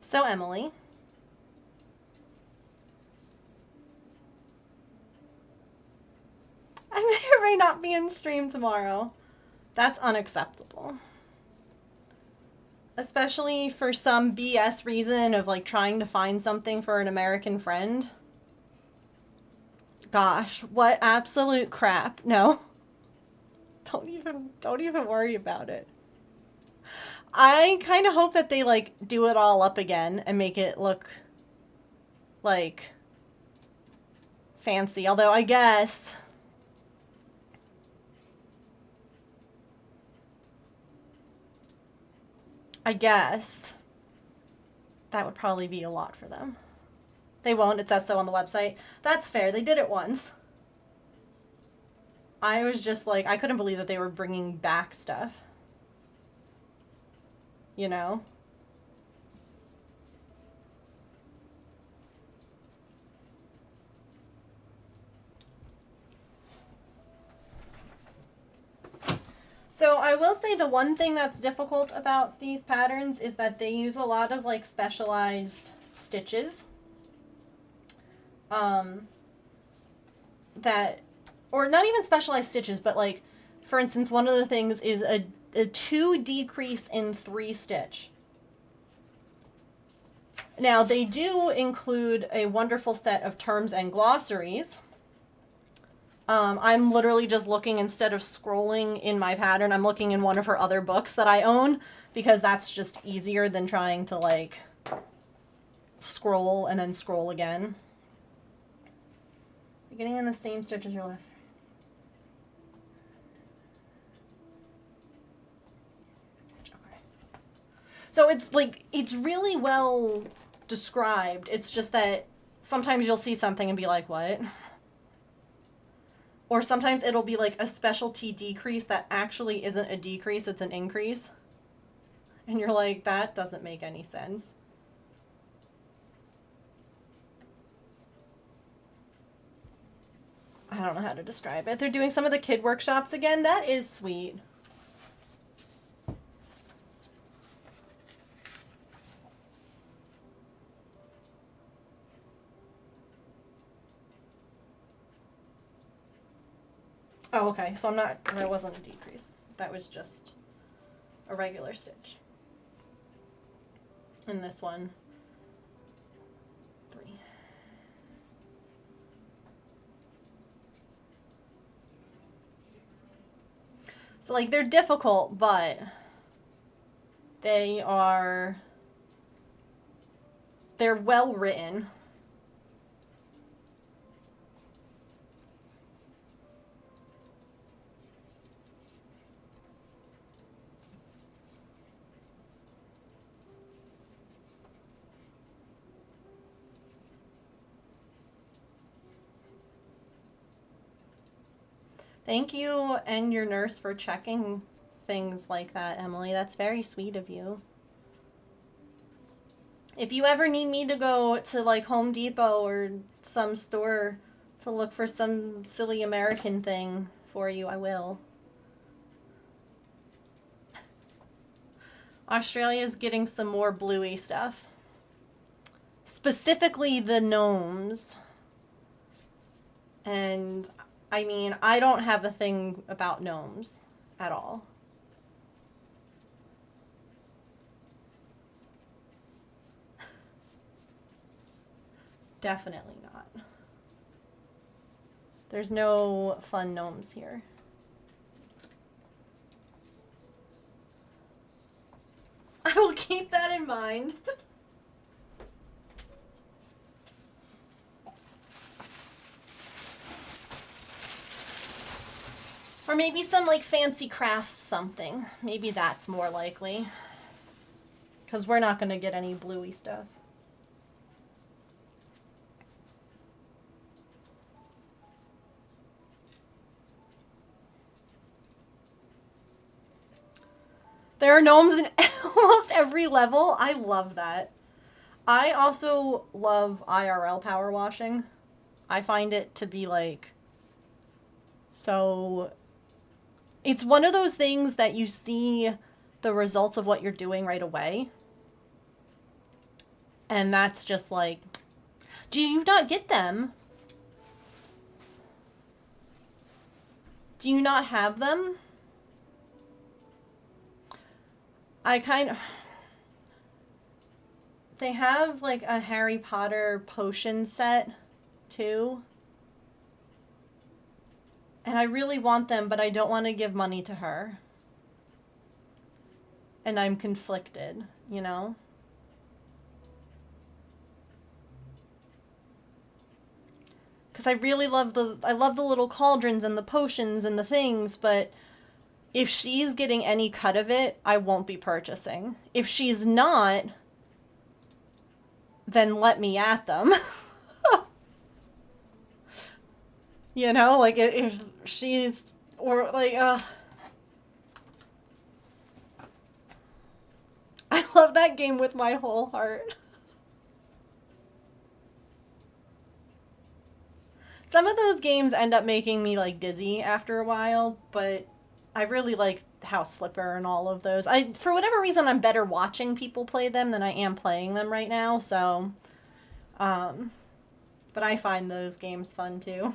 So, Emily. I may or may not be in stream tomorrow. That's unacceptable. Especially for some BS reason of like trying to find something for an American friend. Gosh, what absolute crap. No. Don't even worry about it. I kind of hope that they like do it all up again and make it look like fancy. Although I guess that would probably be a lot for them. They won't. It says so on the website. That's fair. They did it once. I was just like, I couldn't believe that they were bringing back stuff. You know? So I will say the one thing that's difficult about these patterns is that they use a lot of like specialized stitches. That, or not even specialized stitches, but like, for instance, one of the things is a 2 decrease in 3 stitch. Now they do include a wonderful set of terms and glossaries. I'm literally just looking, instead of scrolling in my pattern, I'm looking in one of her other books that I own, because that's just easier than trying to like scroll and then scroll again. Beginning in the same stitch as your last. Okay. So it's like, it's really well described. It's just that sometimes you'll see something and be like, what? Or sometimes it'll be like a specialty decrease that actually isn't a decrease, it's an increase. And you're like, that doesn't make any sense. I don't know how to describe it. They're doing some of the kid workshops again. That is sweet. Oh, okay. So that wasn't a decrease. That was just a regular stitch. And this one, 3. So, like, they're difficult, but they're well written. Thank you and your nurse for checking things like that, Emily. That's very sweet of you. If you ever need me to go to like Home Depot or some store to look for some silly American thing for you, I will. Australia's getting some more bluey stuff. Specifically the gnomes. And I mean, I don't have a thing about gnomes at all. Definitely not. There's no fun gnomes here. I will keep that in mind. Or maybe some like fancy crafts something. Maybe that's more likely. Because we're not going to get any bluey stuff. There are gnomes in almost every level. I love that. I also love IRL power washing. I find it to be like so... It's one of those things that you see the results of what you're doing right away. And that's just like, do you not get them? Do you not have them? They have like a Harry Potter potion set too. And I really want them, but I don't want to give money to her. And I'm conflicted, you know? Because I really love the little cauldrons and the potions and the things, but if she's getting any cut of it, I won't be purchasing. If she's not, then let me at them. You know, like if she's, or like, I love that game with my whole heart. Some of those games end up making me like dizzy after a while, but I really like House Flipper and all of those. For whatever reason, I'm better watching people play them than I am playing them right now, so, but I find those games fun too.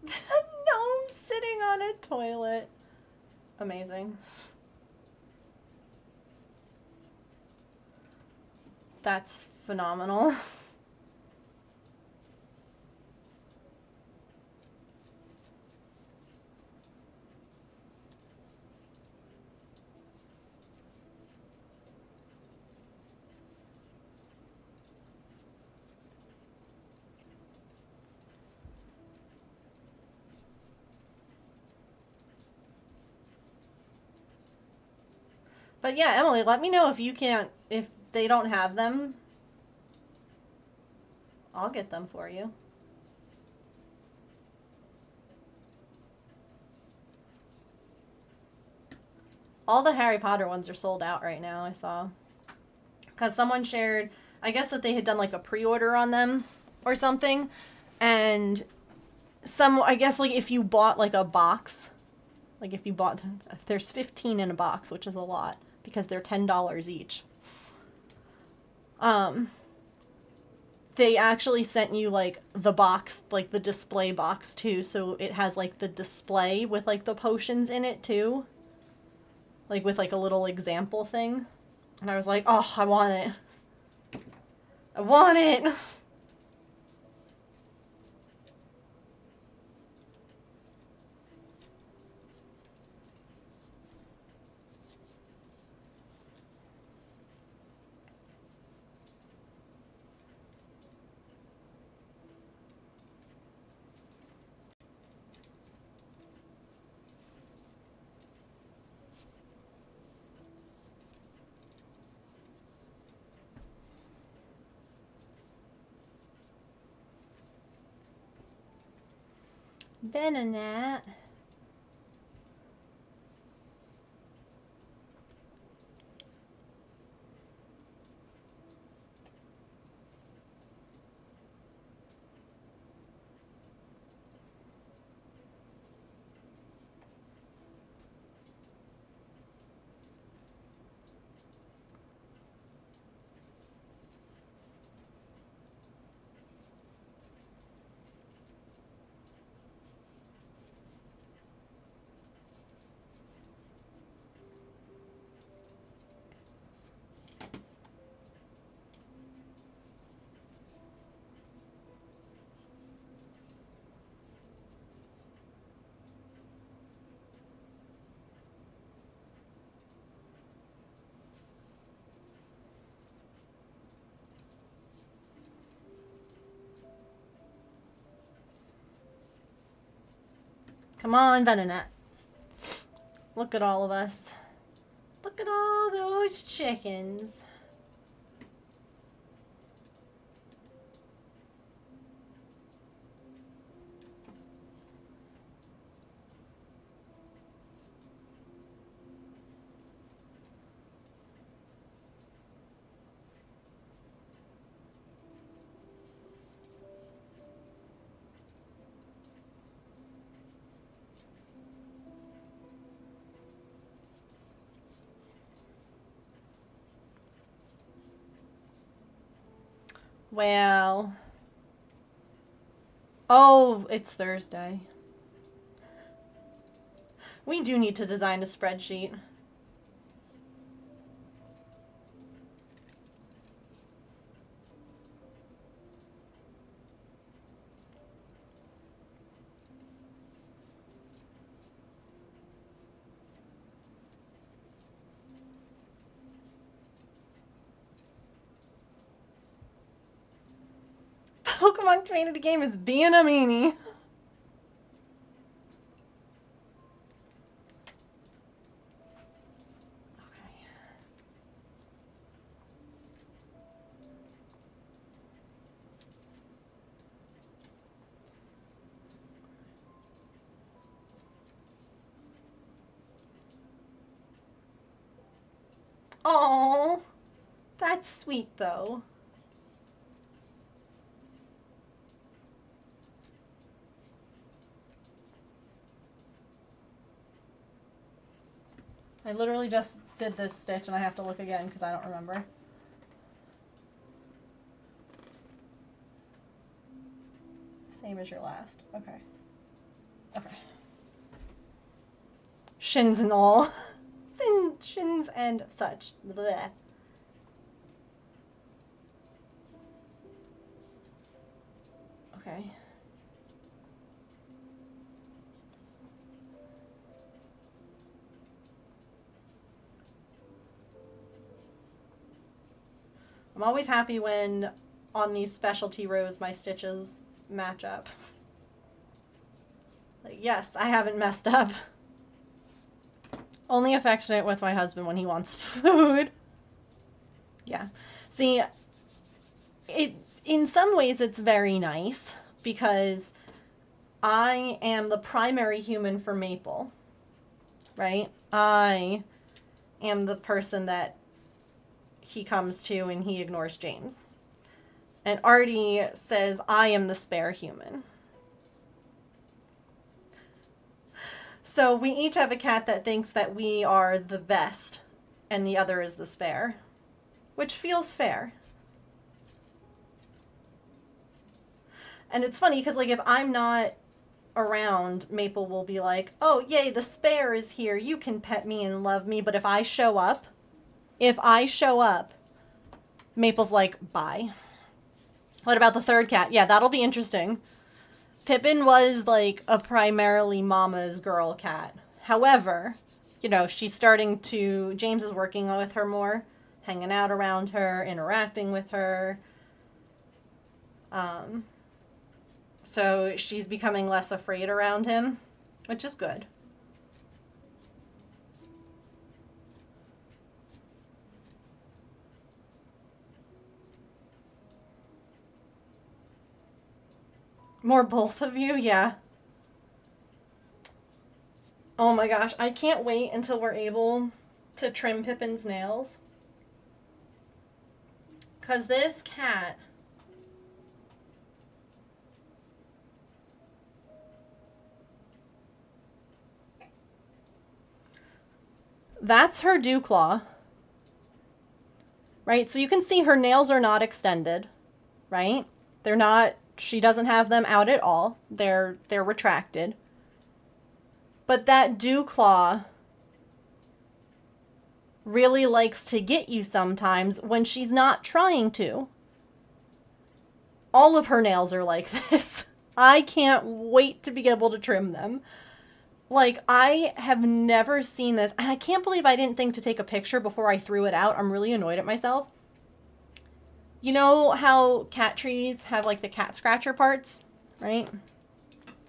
Gnome sitting on a toilet. Amazing. That's phenomenal. But yeah, Emily, let me know if they don't have them. I'll get them for you. All the Harry Potter ones are sold out right now, I saw. Because someone shared I guess that they had done like a pre-order on them or something. And I guess like if you bought like a box, like if there's 15 in a box, which is a lot because they're $10 each. They actually sent you like the box, like the display box too. So it has like the display with like the potions in it too. Like with like a little example thing. And I was like, oh, I want it. I want it. Venonat. Come on, Venonat. Look at all of us. Look at all those chickens. Well. Oh, it's Thursday. We do need to design a spreadsheet. Pokemon Trainer the game is being a meanie. Okay. Oh, that's sweet though. I literally just did this stitch and I have to look again because I don't remember. Same as your last. Okay. Okay. Shins and all. Shins and such. Blech. Okay. I'm always happy when on these specialty rows my stitches match up. Like, yes, I haven't messed up. Only affectionate with my husband when he wants food. Yeah. See, in some ways it's very nice because I am the primary human for Maple, right? I am the person that he comes to and he ignores James. And Artie says, I am the spare human. So we each have a cat that thinks that we are the best and the other is the spare, which feels fair. And it's funny because, like, if I'm not around, Maple will be like, oh, yay, the spare is here. You can pet me and love me. But if I show up, Maple's like, bye. What about the third cat? Yeah, that'll be interesting. Pippin was, like, a primarily mama's girl cat. However, you know, she's starting to... James is working with her more, hanging out around her, interacting with her. So she's becoming less afraid around him, which is good. More both of you? Yeah. Oh my gosh, I can't wait until we're able to trim Pippin's nails. 'Cause this cat... That's her dew claw. Right? So you can see her nails are not extended, right? They're not... She doesn't have them out at all. They're retracted. But that dew claw really likes to get you sometimes when she's not trying to. All of her nails are like this. I can't wait to be able to trim them. Like, I have never seen this. And I can't believe I didn't think to take a picture before I threw it out. I'm really annoyed at myself. You know how cat trees have, like, the cat scratcher parts, right?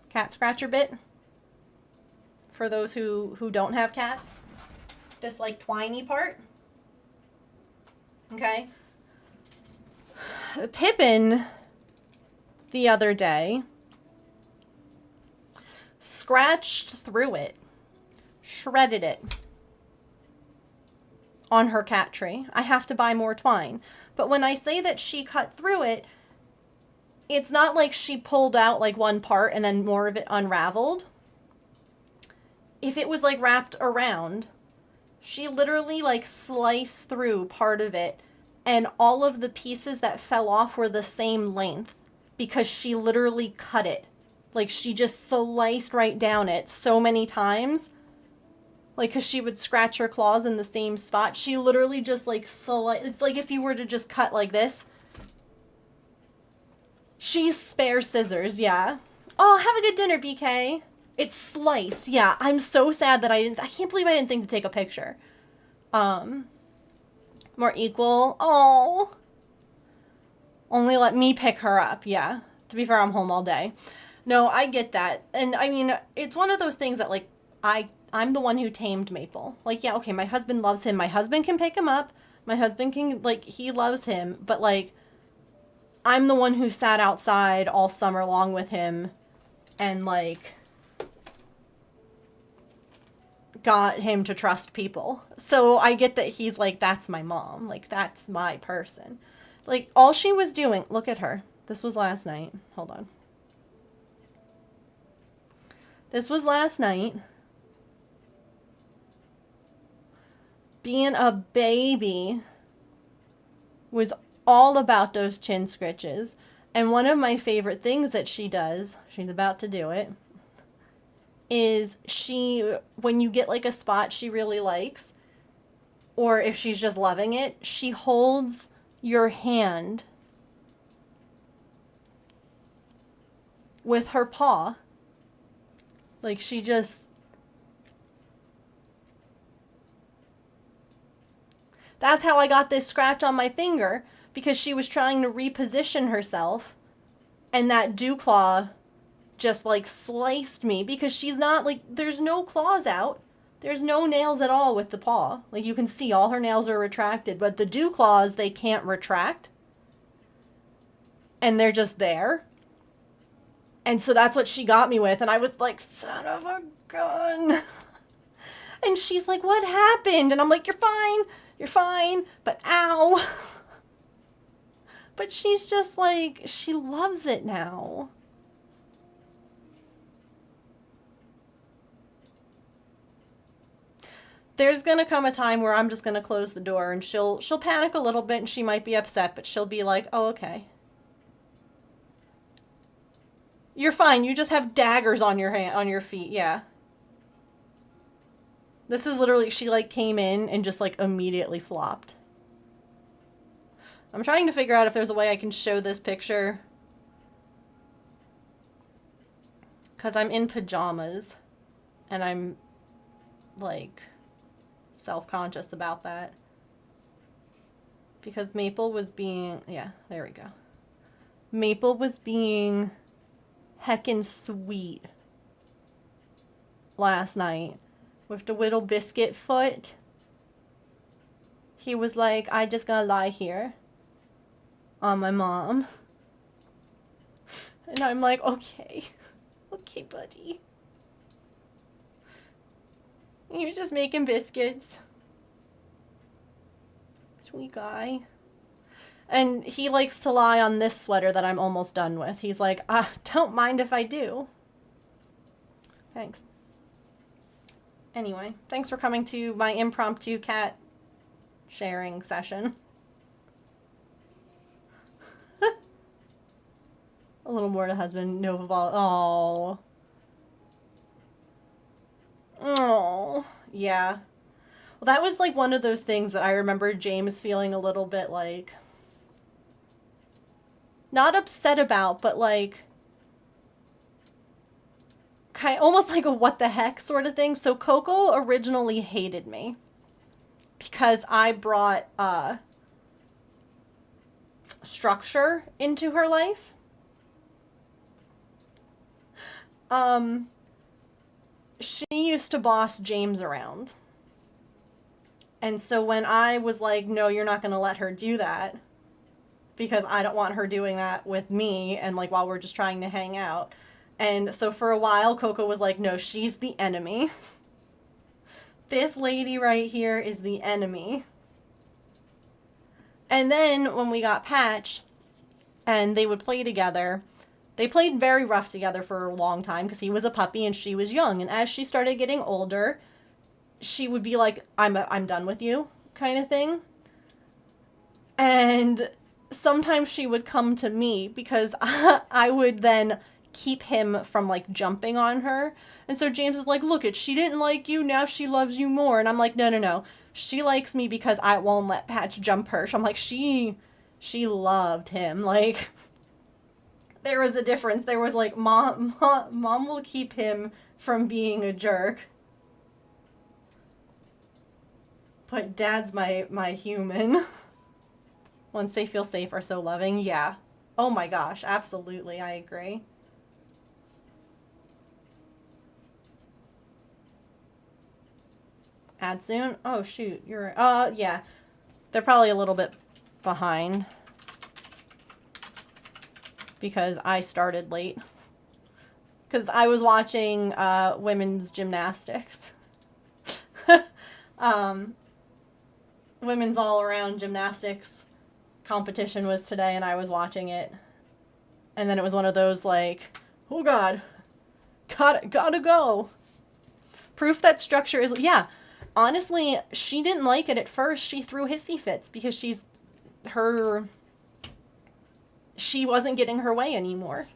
Cat scratcher bit. For those who don't have cats. This, like, twiny part. Okay. Pippin, the other day, scratched through it. Shredded it. On her cat tree. I have to buy more twine. But when I say that she cut through it, it's not like she pulled out like one part and then more of it unraveled. If it was like wrapped around, she literally like sliced through part of it and all of the pieces that fell off were the same length because she literally cut it. Like she just sliced right down it so many times. Like, because she would scratch her claws in the same spot. She literally just, like, it's like if you were to just cut like this. She's spare scissors, yeah. Oh, have a good dinner, BK. It's sliced, yeah. I'm so sad that I can't believe I didn't think to take a picture. More equal. Oh. Only let me pick her up, yeah. To be fair, I'm home all day. No, I get that. And, I mean, it's one of those things that, like, I'm the one who tamed Maple. Like, yeah, okay, my husband loves him. My husband can pick him up. My husband can, like, he loves him. But, like, I'm the one who sat outside all summer long with him and, like, got him to trust people. So I get that he's like, that's my mom. Like, that's my person. Like, all she was doing, look at her. This was last night. Hold on. This was last night. Being a baby was all about those chin scritches. And one of my favorite things that she does, she's about to do it, is when you get like a spot she really likes, or if she's just loving it, she holds your hand with her paw. Like she just... That's how I got this scratch on my finger, because she was trying to reposition herself, and that dew claw just, like, sliced me, because she's not, like, there's no claws out. There's no nails at all with the paw. Like, you can see all her nails are retracted, but the dew claws, they can't retract. And they're just there. And so that's what she got me with, and I was like, son of a gun. And she's like, what happened? And I'm like, you're fine. You're fine, but ow. But she's just like, she loves it now. There's gonna come a time where I'm just gonna close the door and she'll panic a little bit and she might be upset, but she'll be like, oh, okay. You're fine, you just have daggers on your feet, yeah. This is literally, she like came in and just like immediately flopped. I'm trying to figure out if there's a way I can show this picture. Because I'm in pajamas. And I'm, like, self-conscious about that. Because Maple was being... Yeah, there we go. Maple was being heckin' sweet last night. With the little biscuit foot. He was like, I just gonna lie here. On my mom. And I'm like, okay. Okay, buddy. He was just making biscuits. Sweet guy. And he likes to lie on this sweater that I'm almost done with. He's like, don't mind if I do. Thanks. Anyway, thanks for coming to my impromptu cat sharing session. A little more to husband, Nova Ball. Oh, yeah. Well, that was like one of those things that I remember James feeling a little bit like, not upset about, but like, almost like a what the heck sort of thing. So Coco originally hated me because I brought structure into her life. She used to boss James around. And so when I was like, no, you're not going to let her do that because I don't want her doing that with me and like while we're just trying to hang out. And so for a while, Coco was like, no, she's the enemy. This lady right here is the enemy. And then when we got Patch and they would play together, they played very rough together for a long time because he was a puppy and she was young. And as she started getting older, she would be like, I'm done with you kind of thing. And sometimes she would come to me because I would then keep him from like jumping on her. And so James is like, look, she didn't like you, now she loves you more. And I'm like, no. She likes me because I won't let Patch jump her. So I'm like, she loved him. Like, there was a difference. There was like, mom will keep him from being a jerk. But dad's my human. Once they feel safe are so loving. Yeah. Oh my gosh. Absolutely. I agree. Add soon? Oh shoot. You're yeah. They're probably a little bit behind. Because I started late. Because I was watching women's gymnastics. Women's all-around gymnastics competition was today, and I was watching it. And then it was one of those, like, oh god, gotta go. Proof that structure is, yeah. Honestly, she didn't like it at first. She threw hissy fits because she wasn't getting her way anymore.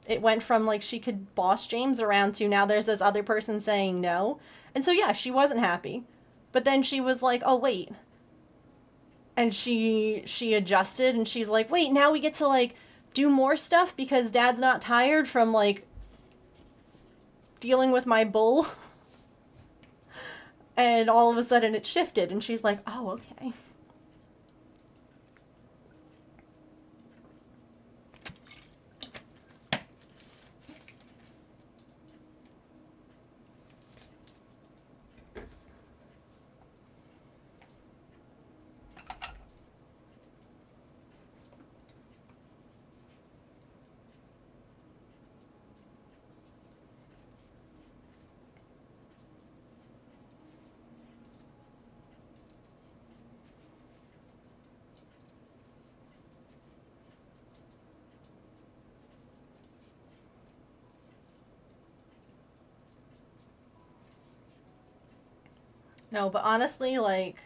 It went from, like, she could boss James around to now there's this other person saying no. And so, yeah, she wasn't happy. But then she was like, oh, wait. And she adjusted and she's like, wait, now we get to like do more stuff because dad's not tired from like dealing with my bull. And all of a sudden it shifted and she's like, oh, okay. No, but honestly, like,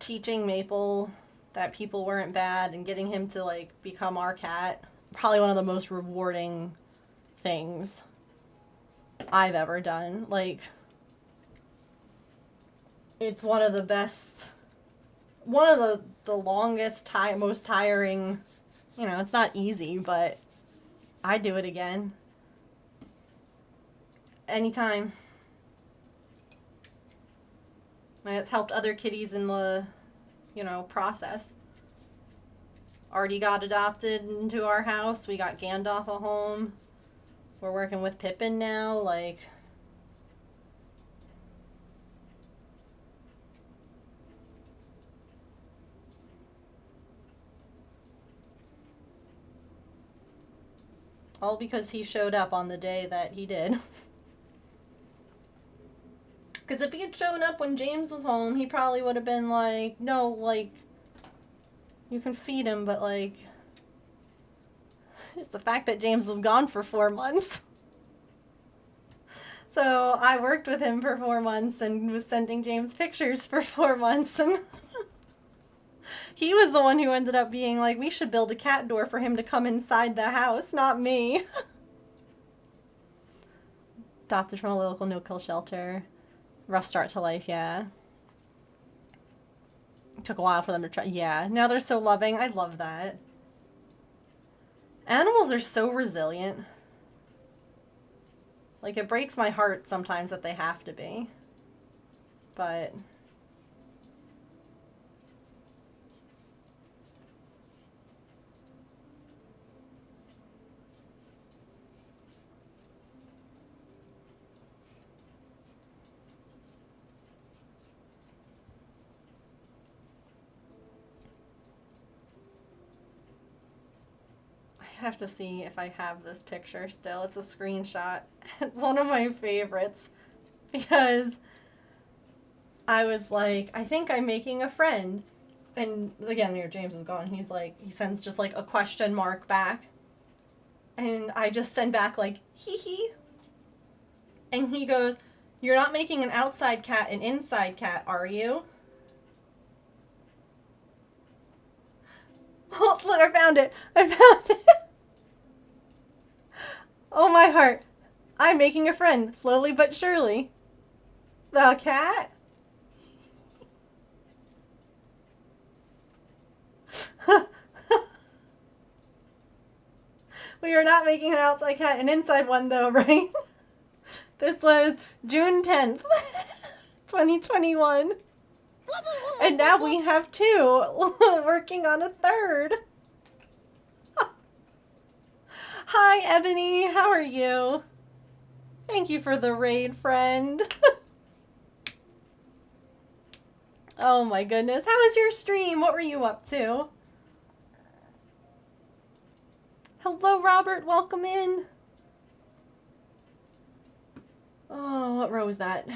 teaching Maple that people weren't bad and getting him to, like, become our cat, probably one of the most rewarding things I've ever done. Like, it's one of the best, one of the longest, most tiring, you know, it's not easy, but I'd do it again. Anytime. And it's helped other kitties in the, you know, process. Artie got adopted into our house. We got Gandalf a home. We're working with Pippin now. Like, all because he showed up on the day that he did. Because if he had shown up when James was home, he probably would have been like, no, like, you can feed him, but, like, it's the fact that James was gone for 4 months. So I worked with him for 4 months and was sending James pictures for 4 months. And he was the one who ended up being like, we should build a cat door for him to come inside the house, not me. Adopted from a local no-kill shelter. Rough start to life, yeah. It took a while for them to try. Yeah, now they're so loving. I love that. Animals are so resilient. Like, it breaks my heart sometimes that they have to be. But I have to see if I have this picture still. It's a screenshot. It's one of my favorites because I was like, I think I'm making a friend. And again, here, James is gone. He's like, he sends just like a question mark back. And I just send back like, hee hee. And he goes, you're not making an outside cat an inside cat, are you? Oh, look, I found it. I found it. Oh, my heart. I'm making a friend, slowly but surely. The cat? We are not making an outside cat, an inside one though, right? This was June 10th, 2021. And now we have 2, working on a 3rd. Hi, Ebony. How are you? Thank you for the raid, friend. Oh my goodness. How was your stream? What were you up to? Hello, Robert. Welcome in. Oh, what row is that?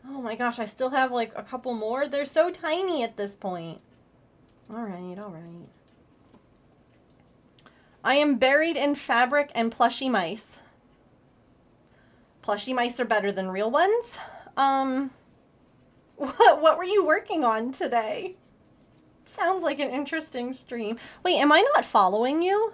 Oh my gosh, I still have like a couple more. They're so tiny at this point. All right, all right. I am buried in fabric and plushy mice. Plushy mice are better than real ones. What were you working on today? Sounds like an interesting stream. Wait, am I not following you?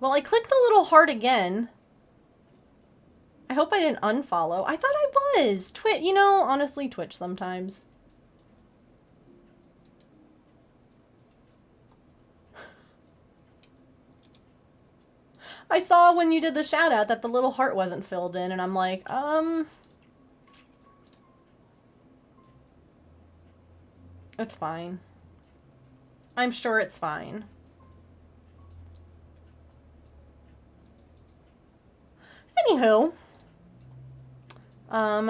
Well, I clicked the little heart again. I hope I didn't unfollow. I thought I was. Twitch, you know, honestly, Twitch sometimes. I saw when you did the shout out that the little heart wasn't filled in, and I'm like, it's fine. I'm sure it's fine. Anywho,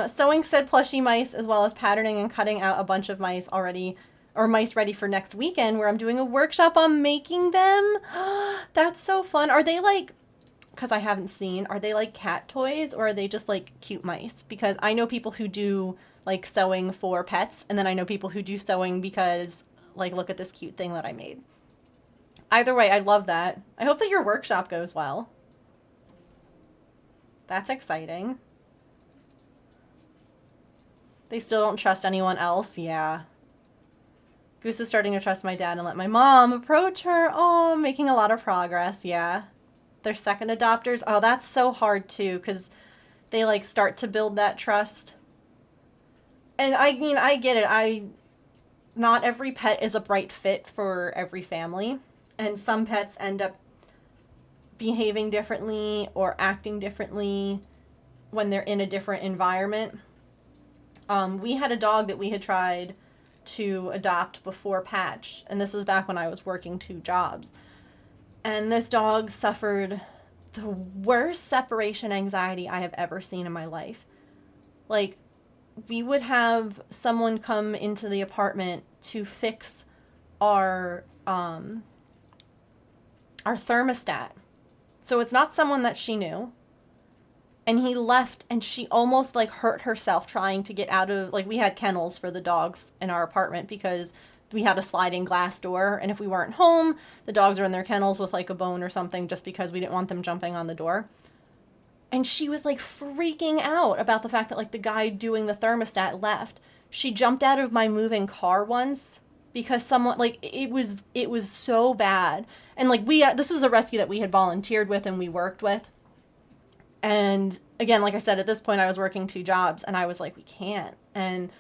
sewing said plushy mice, as well as patterning and cutting out a bunch of mice already, or mice ready for next weekend, where I'm doing a workshop on making them. That's so fun. Are they like, because I haven't seen, are they like cat toys, or are they just like cute mice? Because I know people who do like sewing for pets, and then I know people who do sewing because, like, look at this cute thing that I made. Either way, I love that. I hope that your workshop goes well. That's exciting. They still don't trust anyone else? Yeah. Goose is starting to trust my dad and let my mom approach her. Oh, making a lot of progress, yeah. They're second adopters. Oh, that's so hard too, because they like start to build that trust. And I mean, I get it. Not every pet is a bright fit for every family. And some pets end up behaving differently or acting differently when they're in a different environment. We had a dog that we had tried to adopt before Patch, and this is back when I was working 2 jobs. And this dog suffered the worst separation anxiety I have ever seen in my life. Like, we would have someone come into the apartment to fix our thermostat. So it's not someone that she knew. And he left, and she almost like hurt herself trying to get out of, like, we had kennels for the dogs in our apartment because we had a sliding glass door, and if we weren't home, the dogs are in their kennels with like a bone or something just because we didn't want them jumping on the door. And she was like freaking out about the fact that like the guy doing the thermostat left. She jumped out of my moving car once because someone, like, it was so bad. And like this was a rescue that we had volunteered with and we worked with. And again, like I said, at this point I was working 2 jobs and I was like, we can't. And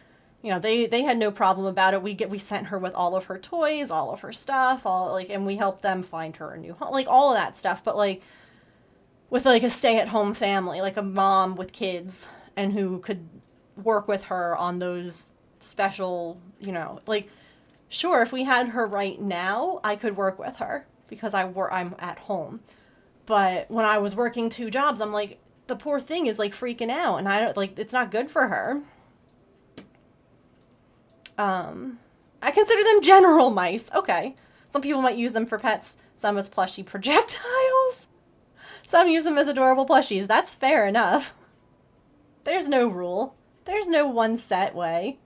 you know, they had no problem about it. We sent her with all of her toys, all of her stuff, and we helped them find her a new home, like all of that stuff. But like with like a stay-at-home family, like a mom with kids and who could work with her on those special, you know, like, sure, if we had her right now, I could work with her because I'm at home. But when I was working 2 jobs, I'm like, the poor thing is like freaking out, and I don't, like, it's not good for her. I consider them general mice. Okay. Some people might use them for pets. Some as plushy projectiles. Some use them as adorable plushies. That's fair enough. There's no rule. There's no one set way.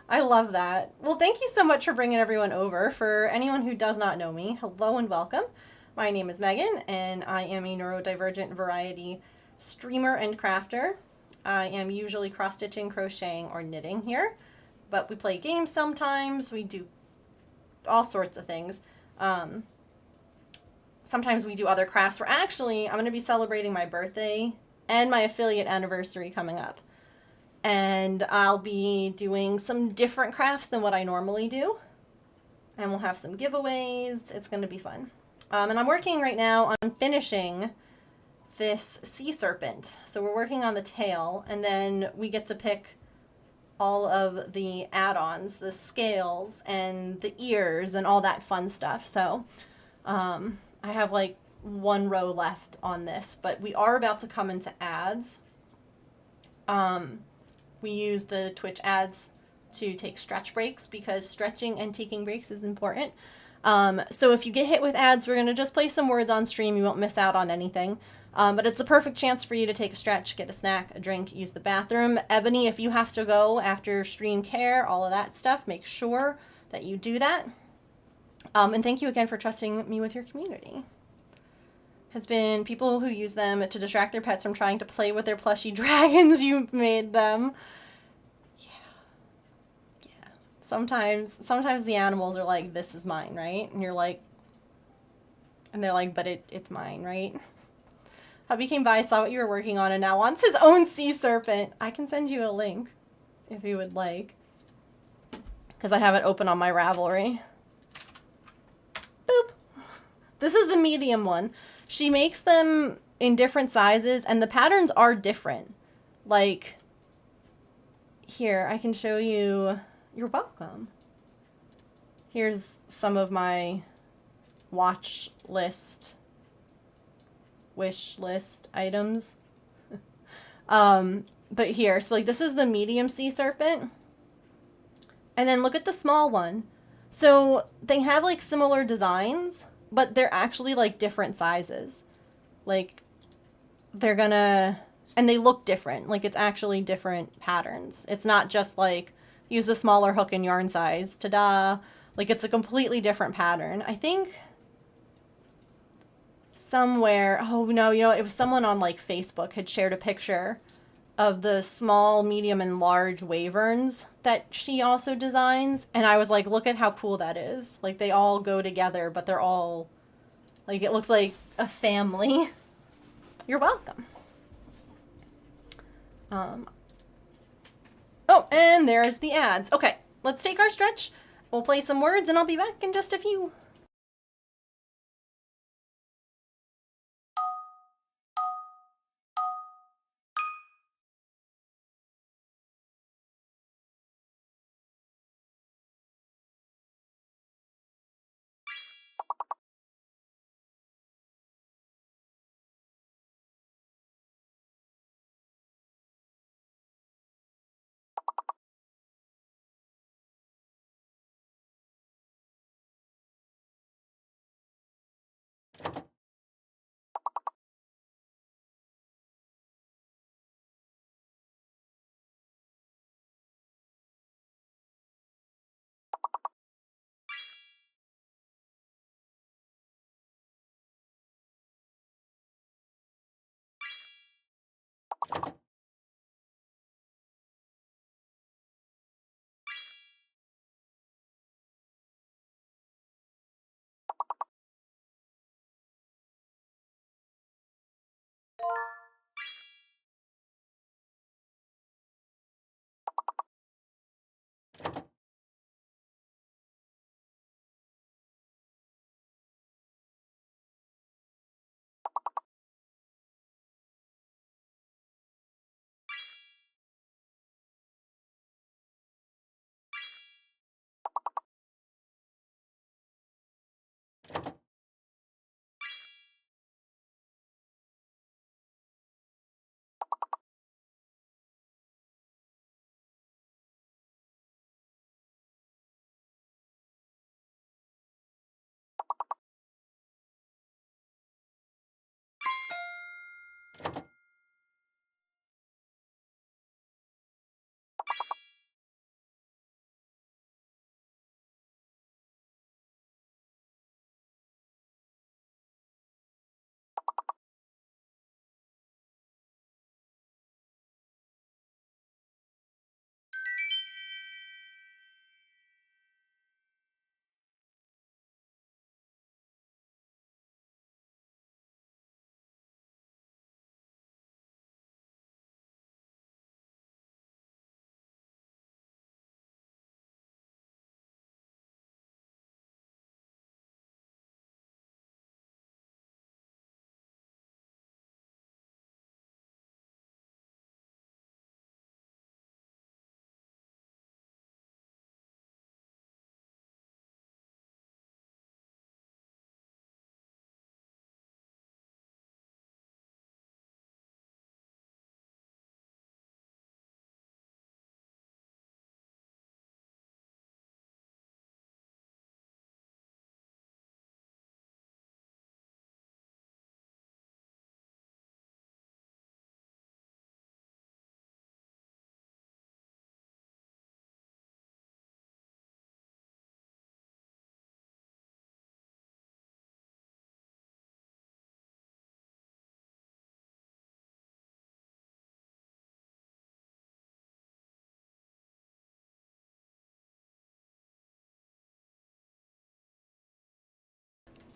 I love that. Well, thank you so much for bringing everyone over. For anyone who does not know me, hello and welcome. My name is Megan, and I am a neurodivergent variety streamer and crafter. I am usually cross-stitching, crocheting, or knitting here, but we play games sometimes. We do all sorts of things. Sometimes we do other crafts. I'm going to be celebrating my birthday and my affiliate anniversary coming up. And I'll be doing some different crafts than what I normally do. And we'll have some giveaways. It's going to be fun. And I'm working right now on finishing this sea serpent. So we're working on the tail, and then we get to pick all of the add-ons, the scales and the ears and all that fun stuff. So I have like 1 row left on this, but we are about to come into ads. We use the Twitch ads to take stretch breaks because stretching and taking breaks is important. So if you get hit with ads, we're going to just play some words on stream. You won't miss out on anything. But it's a perfect chance for you to take a stretch, get a snack, a drink, use the bathroom. Ebony, if you have to go after stream care, all of that stuff, make sure that you do that. And thank you again for trusting me with your community. Has been people who use them to distract their pets from trying to play with their plushy dragons you made them. Yeah. Sometimes the animals are like, this is mine, right? And you're like, and they're like, but it's mine, right? Hubby came by, saw what you were working on, and now wants his own sea serpent. I can send you a link if you would like, because I have it open on my Ravelry. Boop. This is the medium one. She makes them in different sizes, and the patterns are different. Like, here, I can show you. You're welcome. Here's some of my wish list items. But here, so like this is the medium sea serpent. And then look at the small one. So they have like similar designs, but they're actually like different sizes. Like they're gonna, And they look different. Like, it's actually different patterns. It's not just like, use a smaller hook and yarn size. Ta-da! Like, it's a completely different pattern. I think somewhere, oh no, you know, it was someone on like Facebook had shared a picture of the small, medium, and large wyverns that she also designs. And I was like, look at how cool that is. Like, they all go together, but they're all, like, it looks like a family. You're welcome. Oh, and there's the ads. Okay, let's take our stretch. We'll play some words, and I'll be back in just a few.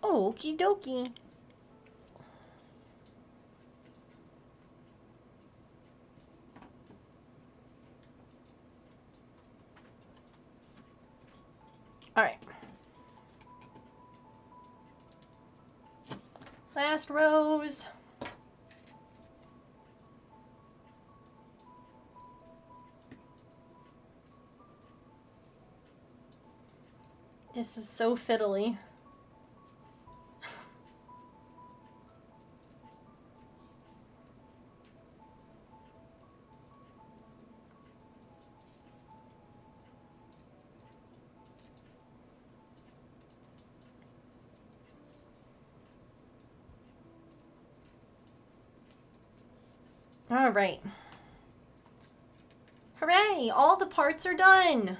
Okie dokie. All right. Last rows. This is so fiddly. All right. Hooray! All the parts are done.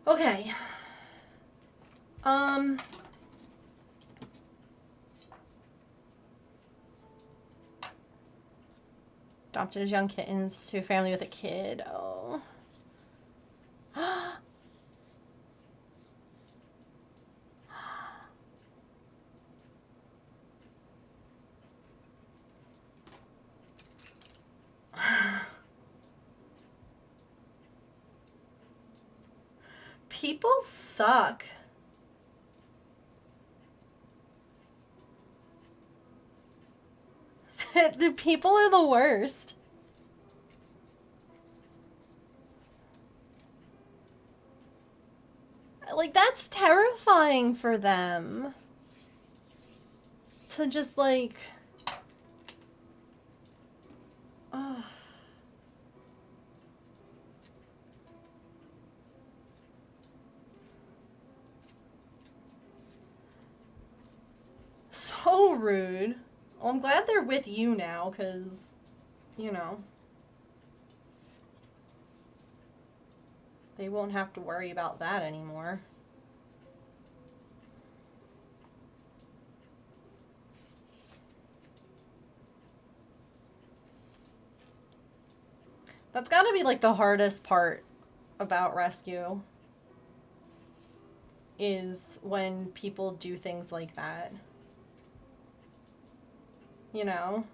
Okay. Adopted as young kittens to a family with a kid. Oh. People suck. The people are the worst. Like, that's terrifying for them. To just, like... Ugh. So rude. Well, I'm glad they're with you now, because, you know, they won't have to worry about that anymore. That's gotta be, like, the hardest part about rescue, is when people do things like that. You know?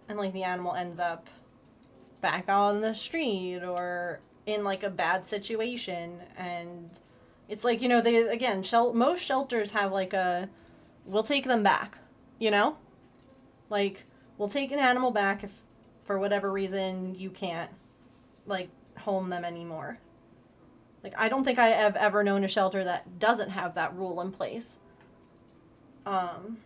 And, like, the animal ends up back on the street or in, like, a bad situation. And it's like, you know, they, again, most shelters have, like, we'll take them back, you know? Like, we'll take an animal back if, for whatever reason, you can't, like, home them anymore. Like, I don't think I have ever known a shelter that doesn't have that rule in place. And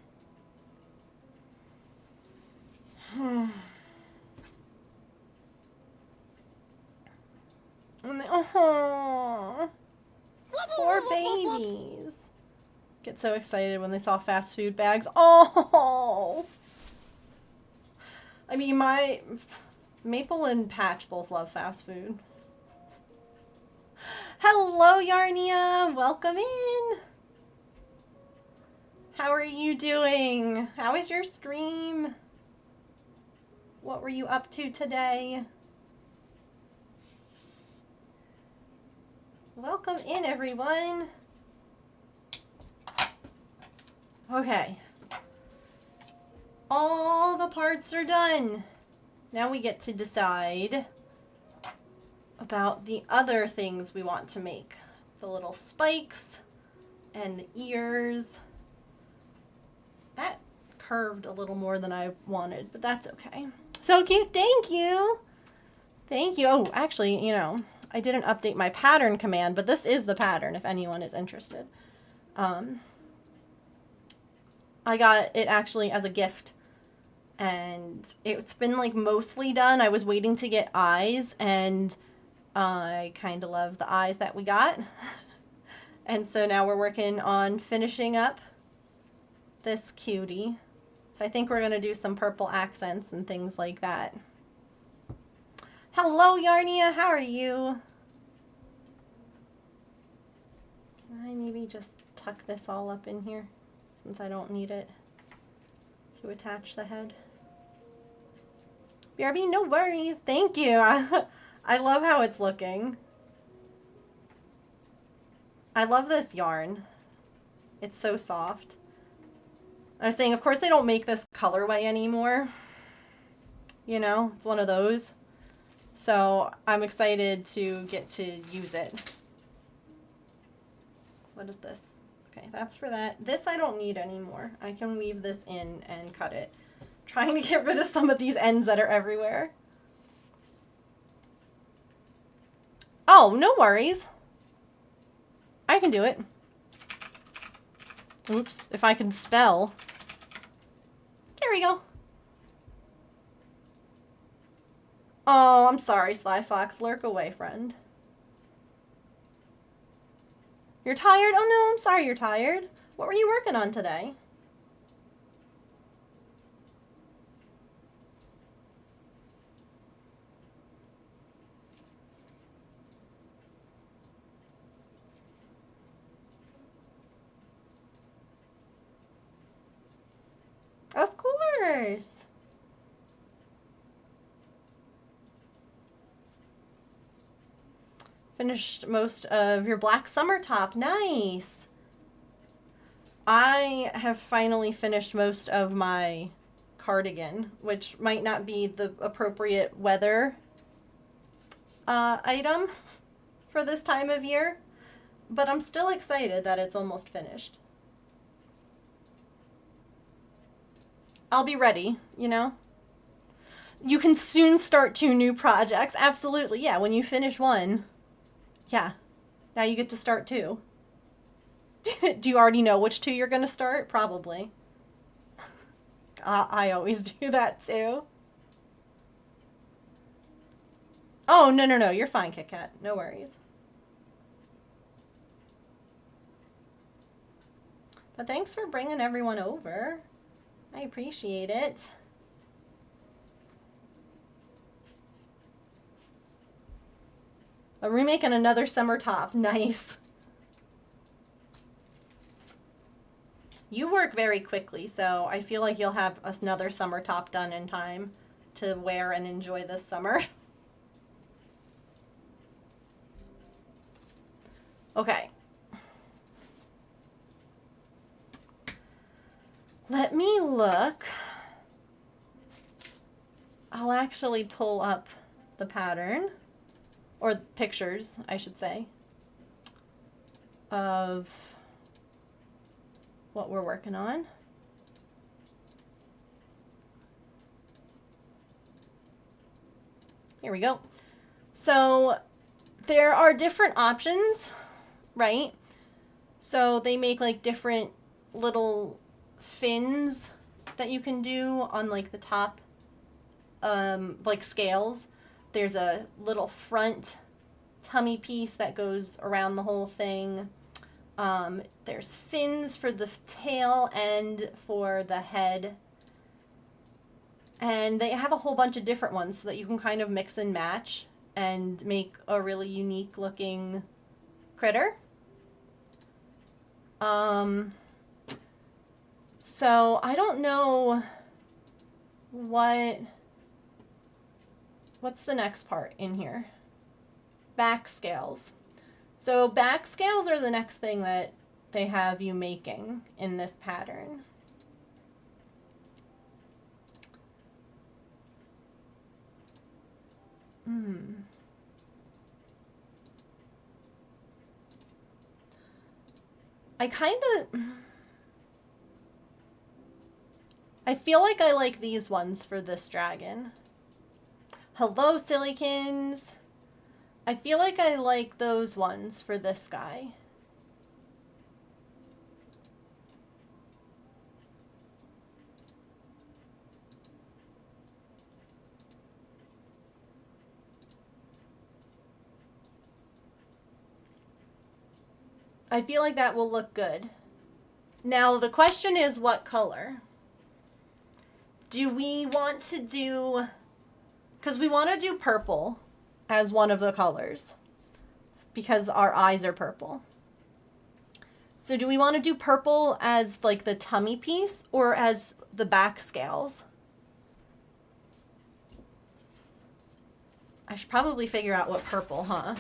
they, oh, poor babies. Get so excited when they saw fast food bags. Oh. I mean, my Maple and Patch both love fast food. Hello, Yarnia. Welcome in. How are you doing? How is your stream? What were you up to today? Welcome in, everyone. Okay. All the parts are done. Now we get to decide about the other things we want to make. The little spikes and the ears. That curved a little more than I wanted, but that's okay. So cute. Thank you. Thank you. Oh, actually, you know, I didn't update my pattern command, but this is the pattern if anyone is interested. I got it actually as a gift, and it's been like mostly done. I was waiting to get eyes, and I kind of love the eyes that we got. And so now we're working on finishing up this cutie. So I think we're going to do some purple accents and things like that. Hello, Yarnia. How are you? Can I maybe just tuck this all up in here since I don't need it to attach the head? BRB, no worries. Thank you. I love how it's looking. I love this yarn. It's so soft. I was saying, of course, they don't make this colorway anymore. You know, it's one of those. So I'm excited to get to use it. What is this? Okay, that's for that. This I don't need anymore. I can weave this in and cut it. I'm trying to get rid of some of these ends that are everywhere. Oh, no worries. I can do it. Oops, if I can spell. There we go. Oh, I'm sorry, Sly Fox. Lurk away, friend. You're tired? Oh no, I'm sorry you're tired. What were you working on today? Of course. Finished most of your black summer top. Nice. I have finally finished most of my cardigan, which might not be the appropriate weather item for this time of year, but I'm still excited that it's almost finished. I'll be ready, you know? You can soon start 2 new projects. Absolutely, yeah. When you finish one, yeah. Now you get to start 2. Do you already know which 2 you're going to start? Probably. I always do that too. Oh, no, no, no. You're fine, Kit Kat. No worries. But thanks for bringing everyone over. I appreciate it. A remake and another summer top. Nice. You work very quickly, so I feel like you'll have another summer top done in time to wear and enjoy this summer. Okay. Let me look. I'll actually pull up the pattern, or pictures, I should say, of what we're working on. Here we go. So there are different options, right? So they make like different little fins that you can do on like the top, like scales. There's a little front tummy piece that goes around the whole thing. There's fins for the tail and for the head. And they have a whole bunch of different ones so that you can kind of mix and match and make a really unique looking critter. So I don't know what's the next part in here? Back scales. So back scales are the next thing that they have you making in this pattern. I feel like I like these ones for this dragon. Hello, Sillykins. I feel like I like those ones for this guy. I feel like that will look good. Now, the question is what color? Do we want to do... Because we want to do purple as one of the colors. Because our eyes are purple. So do we want to do purple as like the tummy piece or as the back scales? I should probably figure out what purple, huh?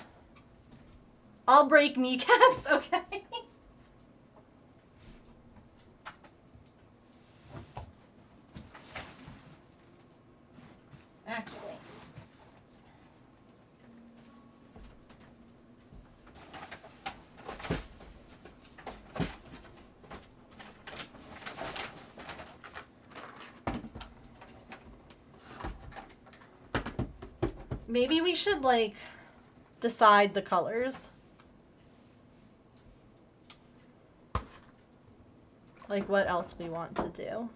I'll break kneecaps, okay? Actually. Maybe we should, like, decide the colors. Like, what else we want to do.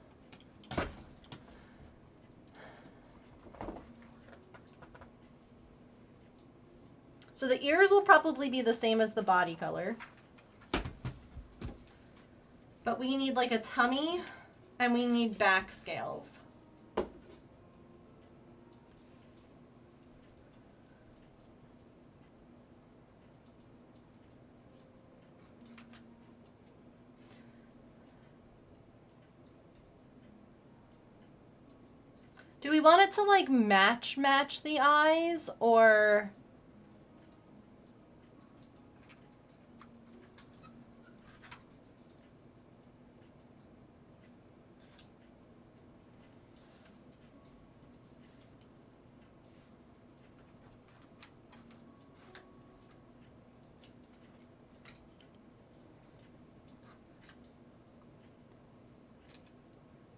So the ears will probably be the same as the body color. But we need like a tummy and we need back scales. Do we want it to like match the eyes, or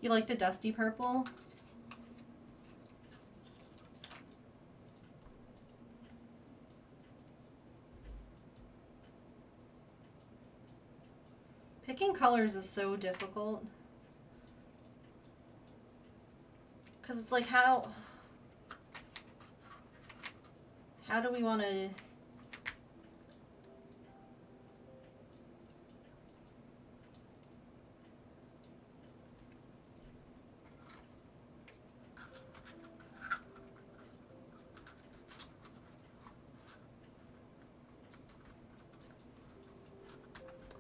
you like the dusty purple? Picking colors is so difficult. Because it's like, how do we want to...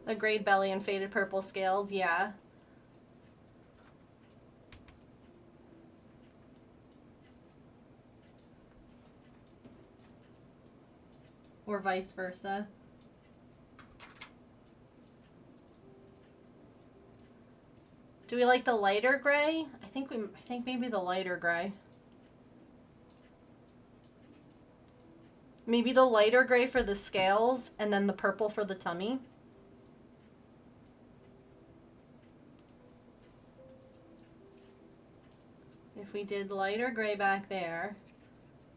A grayed belly and faded purple scales, yeah. Or vice versa. Do we like the lighter gray? I think maybe the lighter gray. Maybe the lighter gray for the scales and then the purple for the tummy. If we did lighter gray back there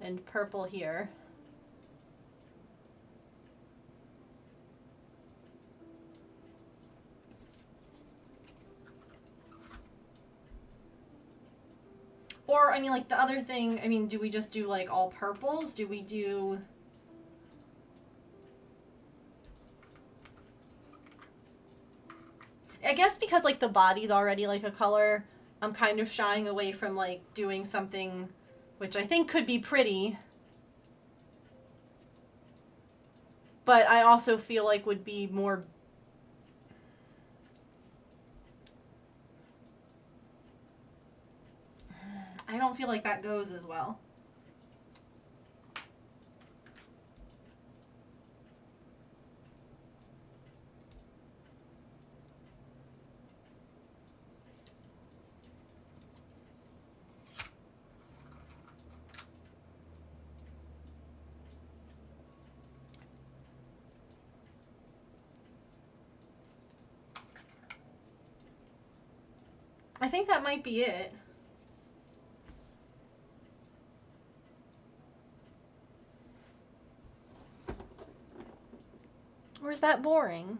and purple here. Or, I mean, like the other thing, I mean, do we just do like all purples? Do we do... I guess because like the body's already like a color, I'm kind of shying away from like doing something which I think could be pretty, but I also feel like would be more... I don't feel like that goes as well. I think that might be it. Or is that boring?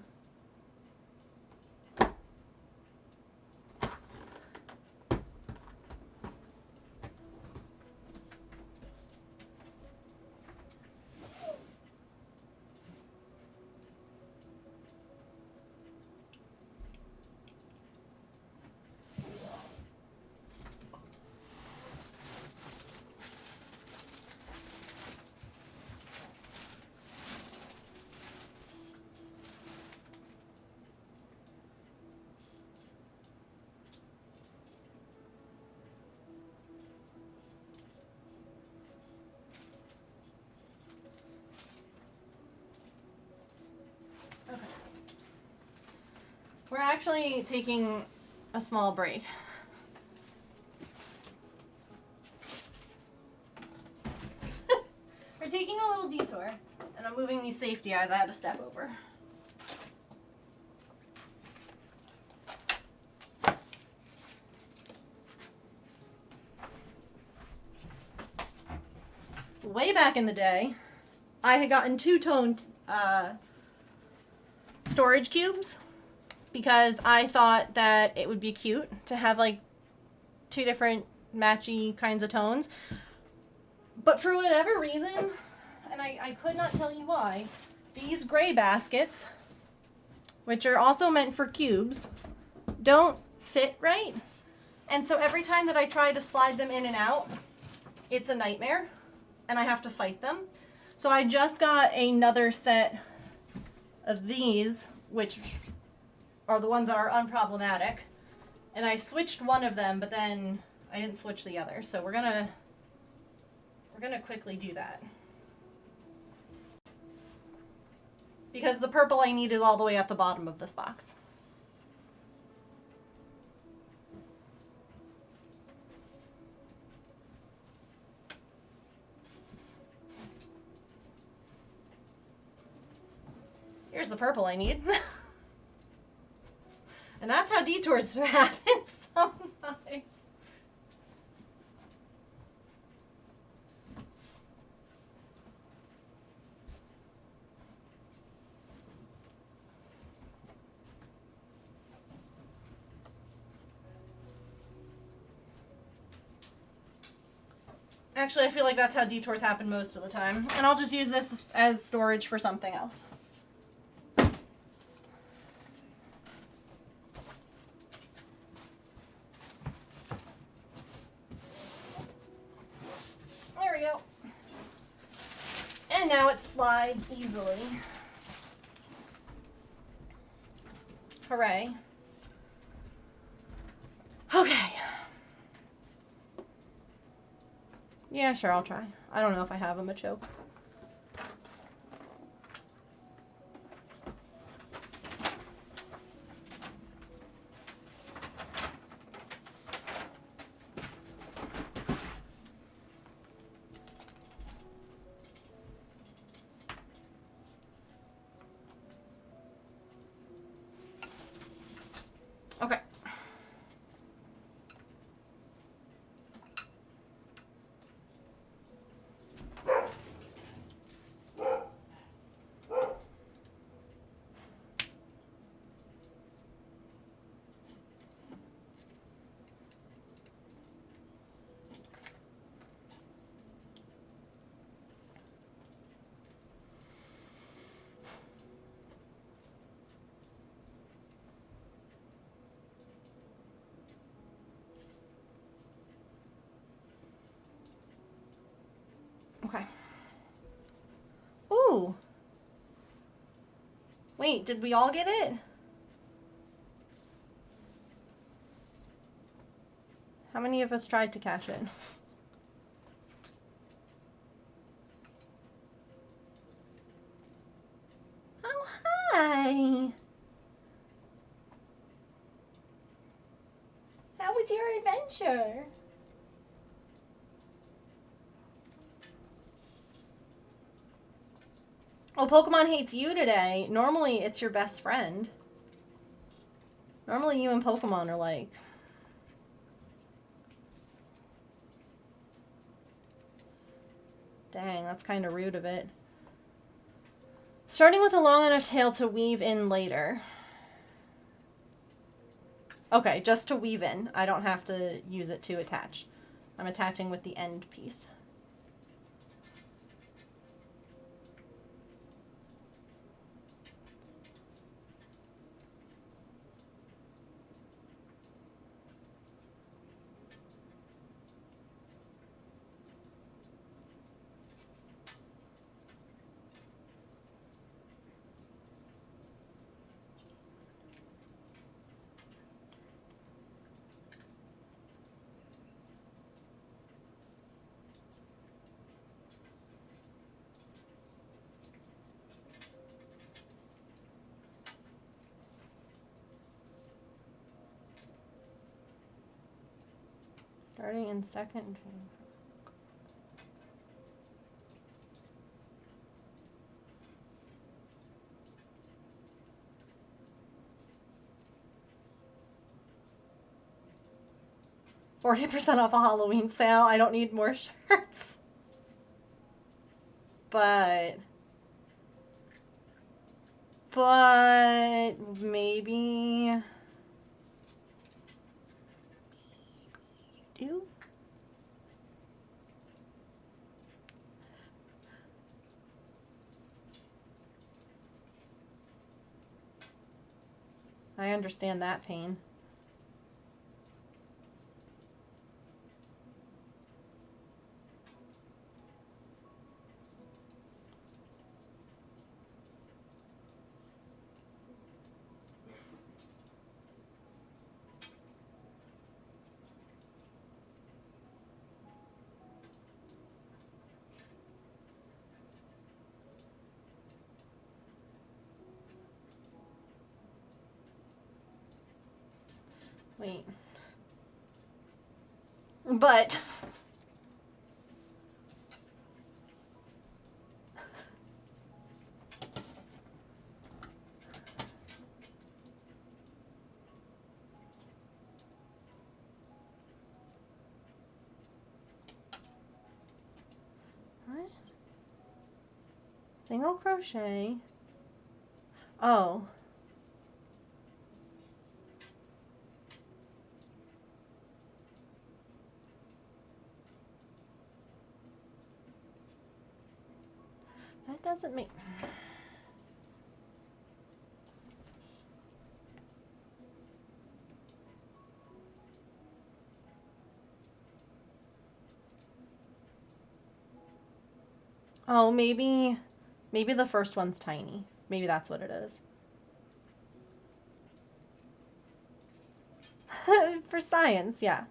We're actually taking a small break. We're taking a little detour, and I'm moving these safety eyes I had to step over. Way back in the day, I had gotten two-tone storage cubes because I thought that it would be cute to have like two different matchy kinds of tones. But for whatever reason, and I could not tell you why, these gray baskets, which are also meant for cubes, don't fit right. And so every time that I try to slide them in and out, it's a nightmare and I have to fight them. So I just got another set of these, which are the ones that are unproblematic. And I switched one of them, but then I didn't switch the other. So we're gonna quickly do that. Because the purple I need is all the way at the bottom of this box. Here's the purple I need. And that's how detours happen sometimes. Actually, I feel like that's how detours happen most of the time. And I'll just use this as storage for something else. There we go. And now it slides easily. Hooray. Okay. Yeah, sure, I'll try. I don't know if I have a choke. Okay. Okay. Ooh. Wait, did we all get it? How many of us tried to catch it? Oh, hi. How was your adventure? Oh, Pokemon hates you today. Normally, it's your best friend. Normally, you and Pokemon are like... Dang, that's kind of rude of it. Starting with a long enough tail to weave in later. Okay, just to weave in. I don't have to use it to attach. I'm attaching with the end piece. Starting in second. 40% off a Halloween sale. I don't need more shirts. But maybe do. I understand that pain. Wait. But what? Single crochet. Oh. That doesn't make... Oh, maybe the first one's tiny. Maybe that's what it is. For science, yeah.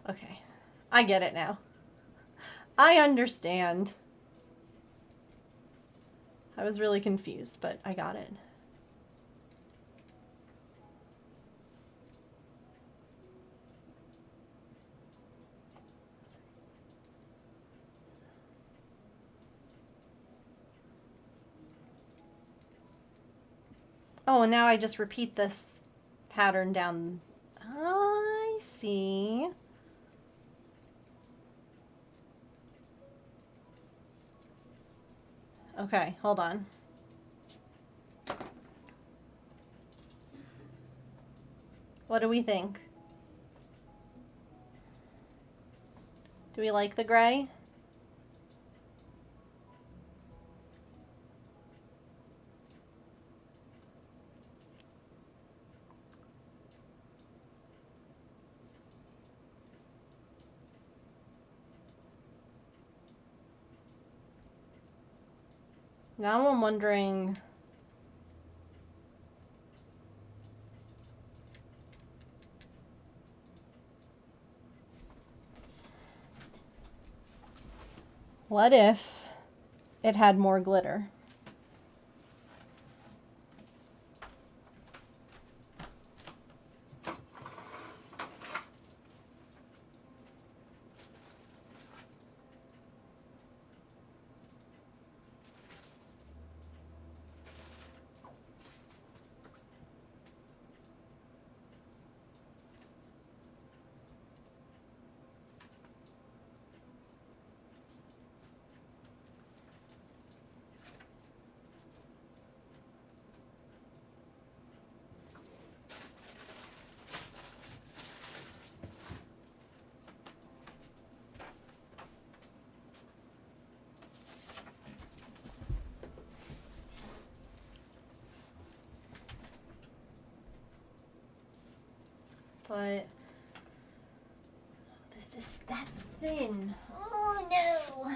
Okay. I get it now. I understand. I was really confused, but I got it. Oh, and now I just repeat this pattern down. I see. Okay, hold on. What do we think? Do we like the gray? Now I'm wondering... What if it had more glitter? But that's thin. Oh no.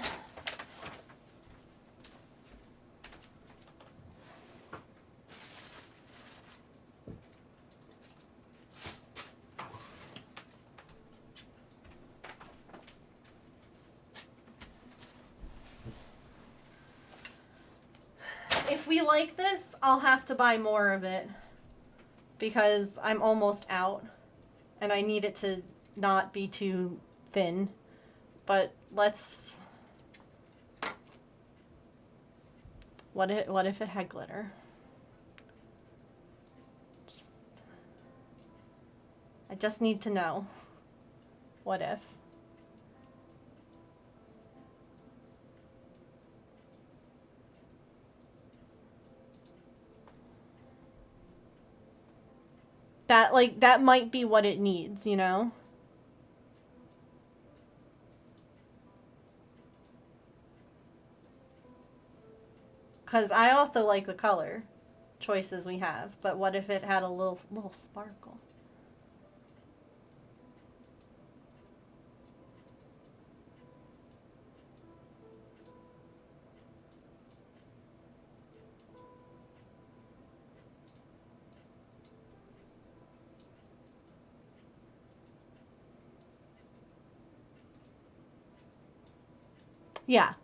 If we like this, I'll have to buy more of it because I'm almost out and I need it to not be too thin. But let's... What if it had glitter? I just need to know. What if? That might be what it needs, you know? Because I also like the color choices we have, but what if it had a little sparkle? Yeah.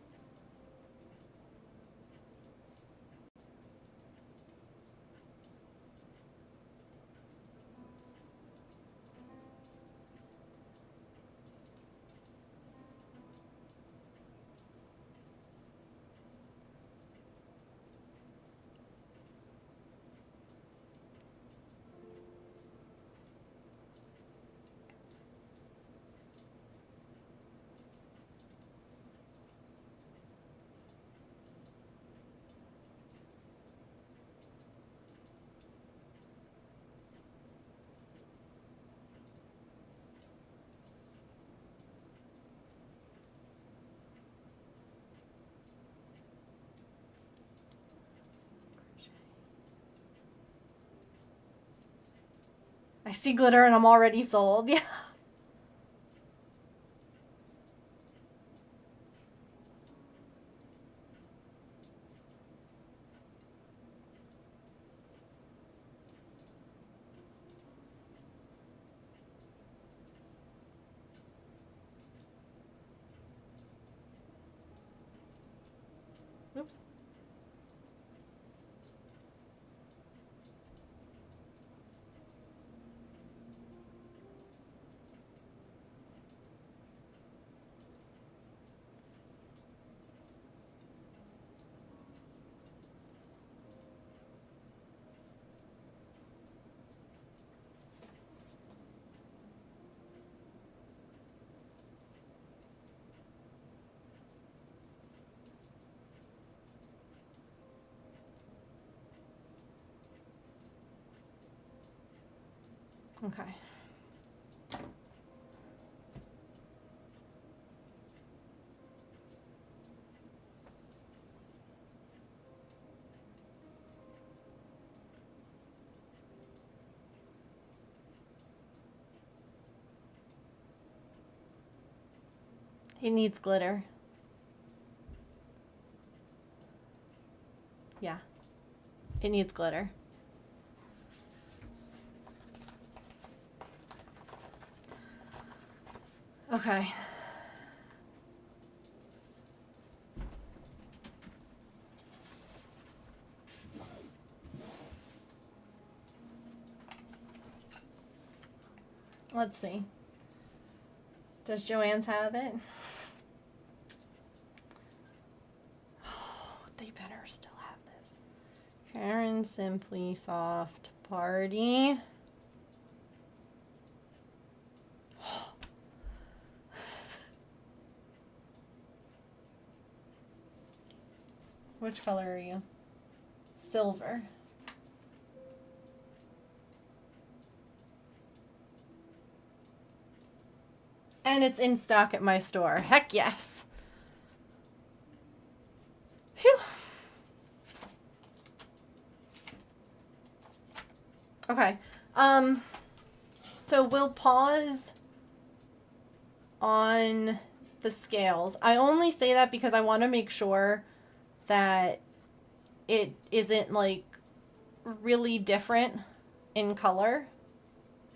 I see glitter and I'm already sold. Yeah. Oops. Okay. He needs glitter. Yeah. It needs glitter. Okay. Let's see. Does Joann's have it? Oh, they better still have this. Karen Simply Soft Party. Which color are you? Silver. And it's in stock at my store. Heck yes. Phew. Okay. So we'll pause on the scales. I only say that because I want to make sure that it isn't like really different in color.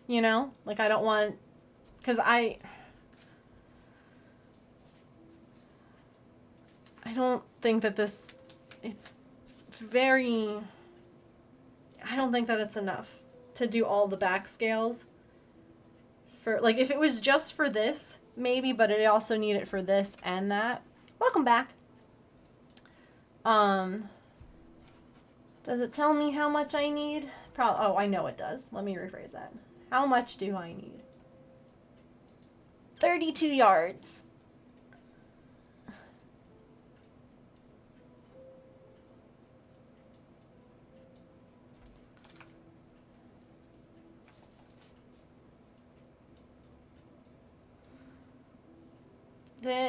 You know? Like I don't want, because I don't think that this, it's very, I don't think that it's enough to do all the back scales. For, like, if it was just for this, maybe, but it also need it for this and that. Welcome back. Does it tell me how much I need? Oh, I know it does. Let me rephrase that. How much do I need? 32 yards.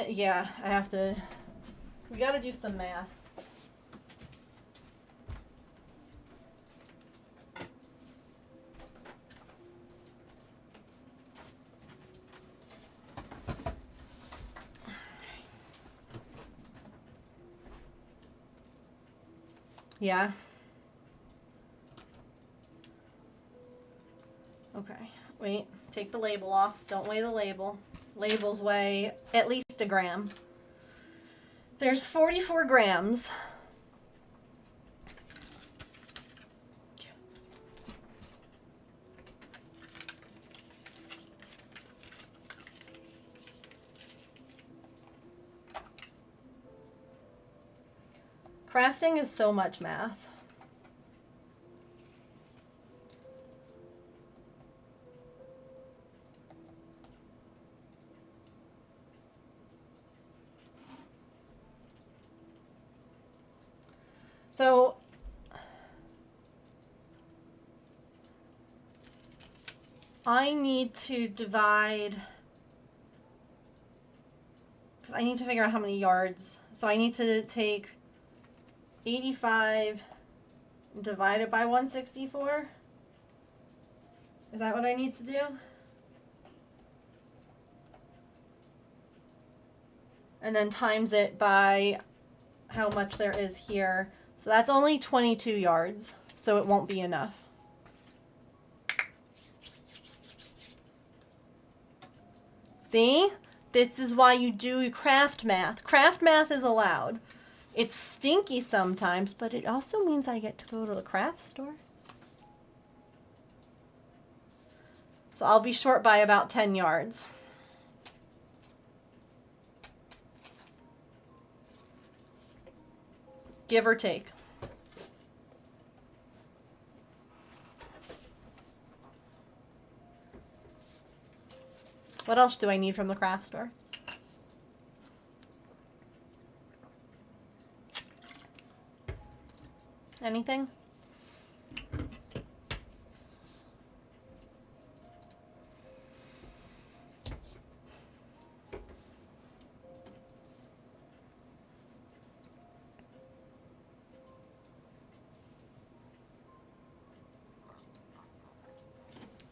Yeah, I have to, we gotta do some math. Yeah. Okay, wait, take the label off. Don't weigh the label. Labels weigh at least a gram. There's 44 grams. Crafting is so much math. So I need to divide, because I need to figure out how many yards. So I need to take 85 divided by 164. Is that what I need to do? And then times it by how much there is here. So that's only 22 yards, so it won't be enough. See? This is why you do craft math. Craft math is allowed. It's stinky sometimes, but it also means I get to go to the craft store. So I'll be short by about 10 yards. Give or take. What else do I need from the craft store? Anything?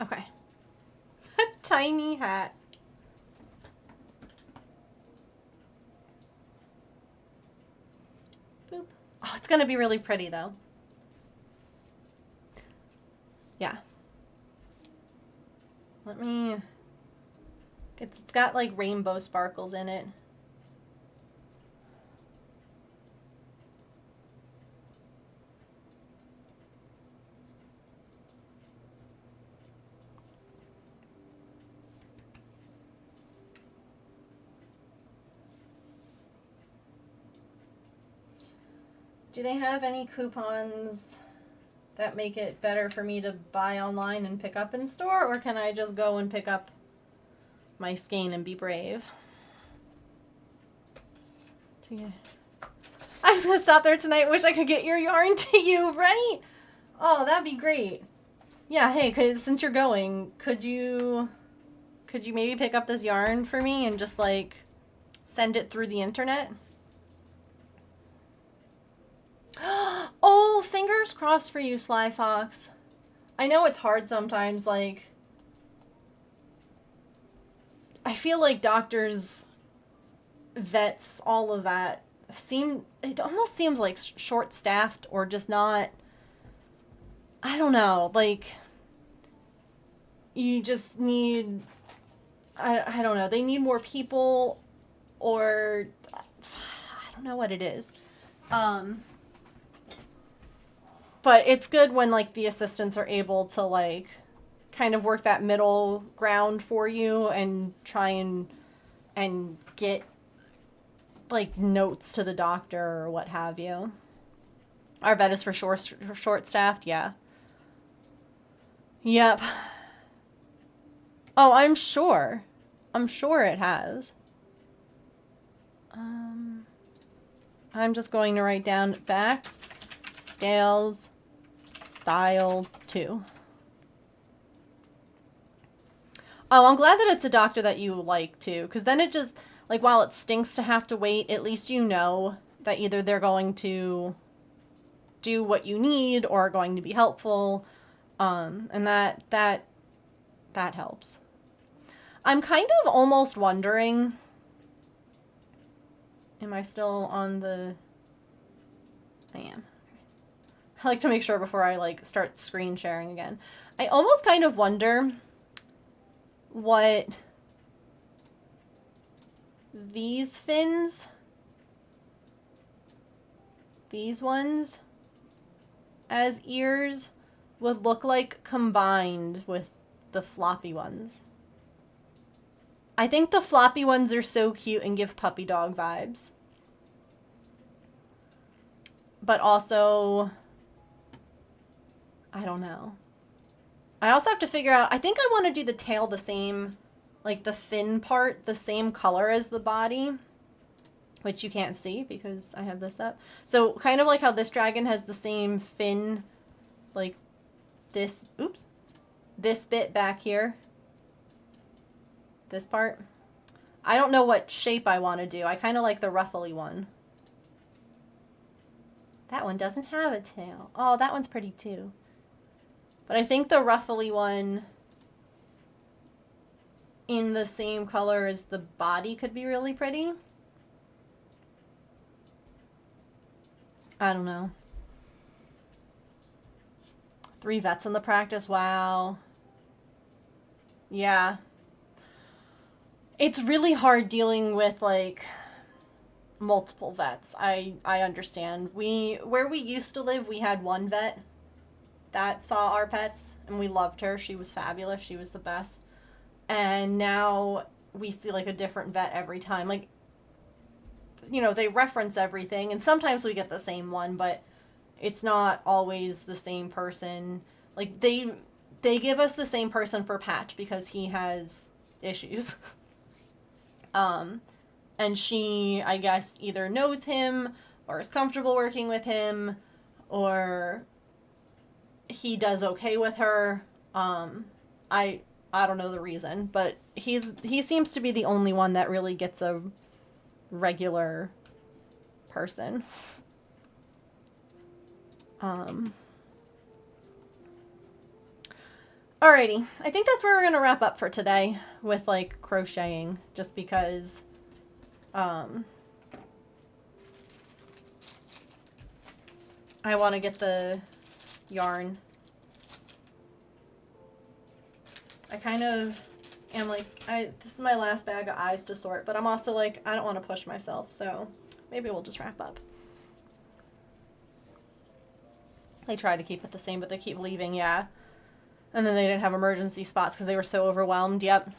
Okay. A tiny hat. Boop. Oh, it's gonna be really pretty though. Yeah. Let me... It's got like rainbow sparkles in it. Do they have any coupons that make it better for me to buy online and pick up in store, or can I just go and pick up my skein and be brave? So yeah. I was gonna stop there tonight. Wish I could get your yarn to you, right? Oh, that'd be great. Yeah, hey, cause since you're going, could you maybe pick up this yarn for me and just like send it through the internet? Oh, fingers crossed for you, Sly Fox. I know it's hard sometimes, like... I feel like doctors, vets, all of that, it almost seems like short-staffed or just not... I don't know, like... You just need... I don't know, they need more people, or... I don't know what it is. But it's good when, like, the assistants are able to, like, kind of work that middle ground for you and try and get, like, notes to the doctor or what have you. Our vet is for short-staffed, yeah. Yep. Oh, I'm sure. I'm sure it has. I'm just going to write down back, scales, style 2. Oh, I'm glad that it's a doctor that you like too, because then it just, like, while it stinks to have to wait, at least you know that either they're going to do what you need or are going to be helpful, and that helps. I'm kind of almost wondering, am I still on the... I am. I like to make sure before I, like, start screen sharing again. I almost kind of wonder what these fins these ones as ears would look like combined with the floppy ones. I think the floppy ones are so cute and give puppy dog vibes. But also, I don't know. I also have to figure out, I think I want to do the tail the same, like the fin part, the same color as the body, which you can't see because I have this up. So kind of like how this dragon has the same fin, like this, oops, this bit back here. This part. I don't know what shape I want to do. I kind of like the ruffly one. That one doesn't have a tail. Oh, that one's pretty too. But I think the ruffly one in the same color as the body could be really pretty. I don't know. 3 vets in the practice. Wow. Yeah. It's really hard dealing with, like, multiple vets. I understand. Where we used to live, we had one vet that saw our pets, and we loved her. She was fabulous. She was the best. And now we see, like, a different vet every time. Like, you know, they reference everything, and sometimes we get the same one, but it's not always the same person. Like, they give us the same person for Patch because he has issues. And she, I guess, either knows him or is comfortable working with him, or he does okay with her. I don't know the reason, but he seems to be the only one that really gets a regular person. Alrighty, I think that's where we're gonna wrap up for today with, like, crocheting, just because I want to get the yarn. I kind of am like, this is my last bag of eyes to sort, but I'm also like, I don't want to push myself, so maybe we'll just wrap up. They try to keep it the same, but they keep leaving, yeah. And then they didn't have emergency spots because they were so overwhelmed, yep.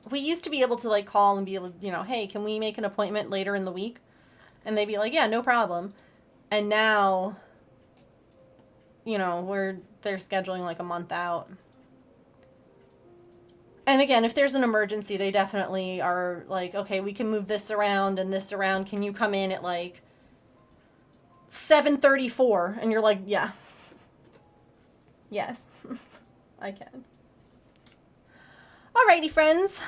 We used to be able to, like, call and be able, you know, hey, can we make an appointment later in the week? And they'd be like, yeah, no problem. And now, you know, they're scheduling like a month out. And again, if there's an emergency, they definitely are like, okay, we can move this around and this around. Can you come in at like 7:34? And you're like, yeah. Yes, I can. Alrighty, friends.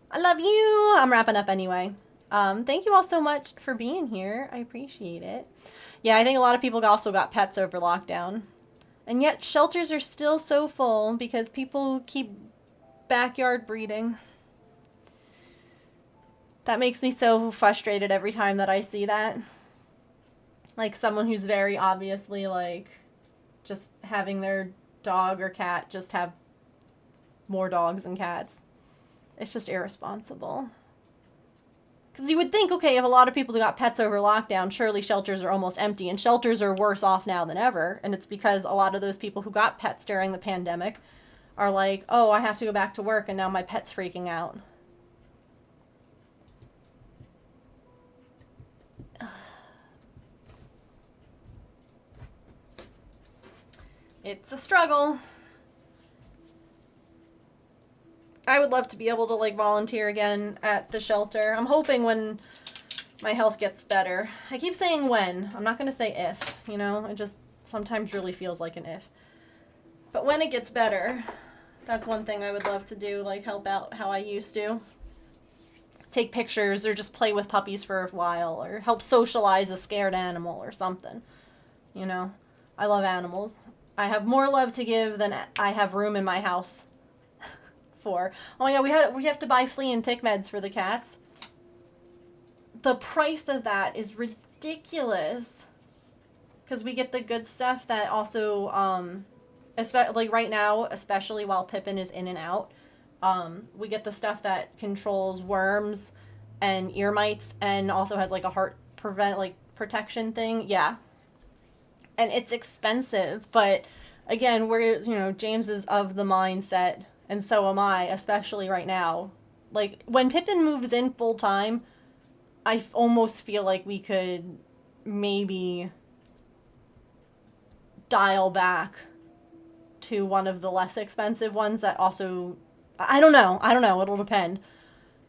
I love you. I'm wrapping up anyway. Thank you all so much for being here. I appreciate it. Yeah, I think a lot of people also got pets over lockdown. And yet shelters are still so full because people keep backyard breeding. That makes me so frustrated every time that I see that. Like someone who's very obviously like just having their dog or cat just have more dogs and cats. It's just irresponsible. Because you would think, okay, if a lot of people got pets over lockdown, surely shelters are almost empty, and shelters are worse off now than ever. And it's because a lot of those people who got pets during the pandemic are like, oh, I have to go back to work and now my pet's freaking out. It's a struggle. I would love to be able to, like, volunteer again at the shelter. I'm hoping when my health gets better. I keep saying when. I'm not going to say if, you know? It just sometimes really feels like an if. But when it gets better, that's one thing I would love to do, like help out how I used to. Take pictures or just play with puppies for a while or help socialize a scared animal or something. You know? I love animals. I have more love to give than I have room in my house for. Oh yeah, we have to buy flea and tick meds for the cats. The price of that is ridiculous. Because we get the good stuff that also, like right now, especially while Pippin is in and out, we get the stuff that controls worms and ear mites and also has like a heart protection thing, yeah. And it's expensive, but again, James is of the mindset, and so am I, especially right now. Like, when Pippin moves in full time, I almost feel like we could maybe dial back to one of the less expensive ones that also, I don't know, it'll depend.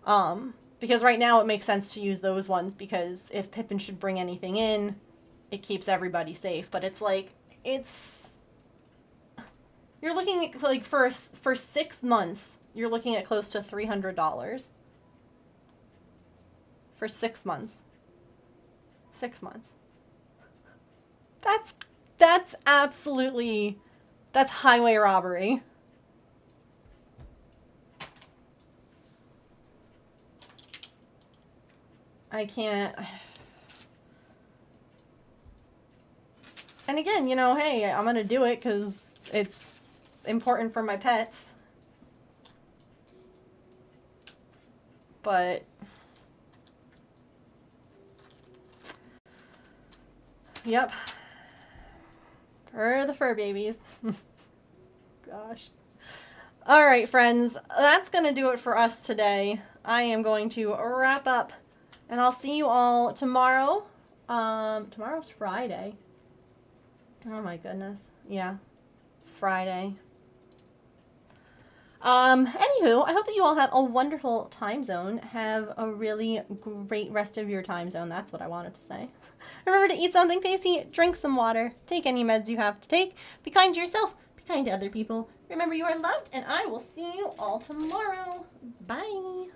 Because right now it makes sense to use those ones, because if Pippin should bring anything in, it keeps everybody safe. But it's like, you're looking at, like, for 6 months, you're looking at close to $300. For 6 months. 6 months. That's absolutely, that's highway robbery. I can't. And again, hey, I'm gonna do it because it's important for my pets. But yep. For the fur babies. Gosh. Alright, friends. That's going to do it for us today. I am going to wrap up. And I'll see you all tomorrow. Tomorrow's Friday. Oh my goodness. Yeah. Friday. Anywho, I hope that you all have a wonderful time zone. Have a really great rest of your time zone. That's what I wanted to say. Remember to eat something tasty, drink some water, take any meds you have to take, be kind to yourself, be kind to other people. Remember you are loved, and I will see you all tomorrow. Bye.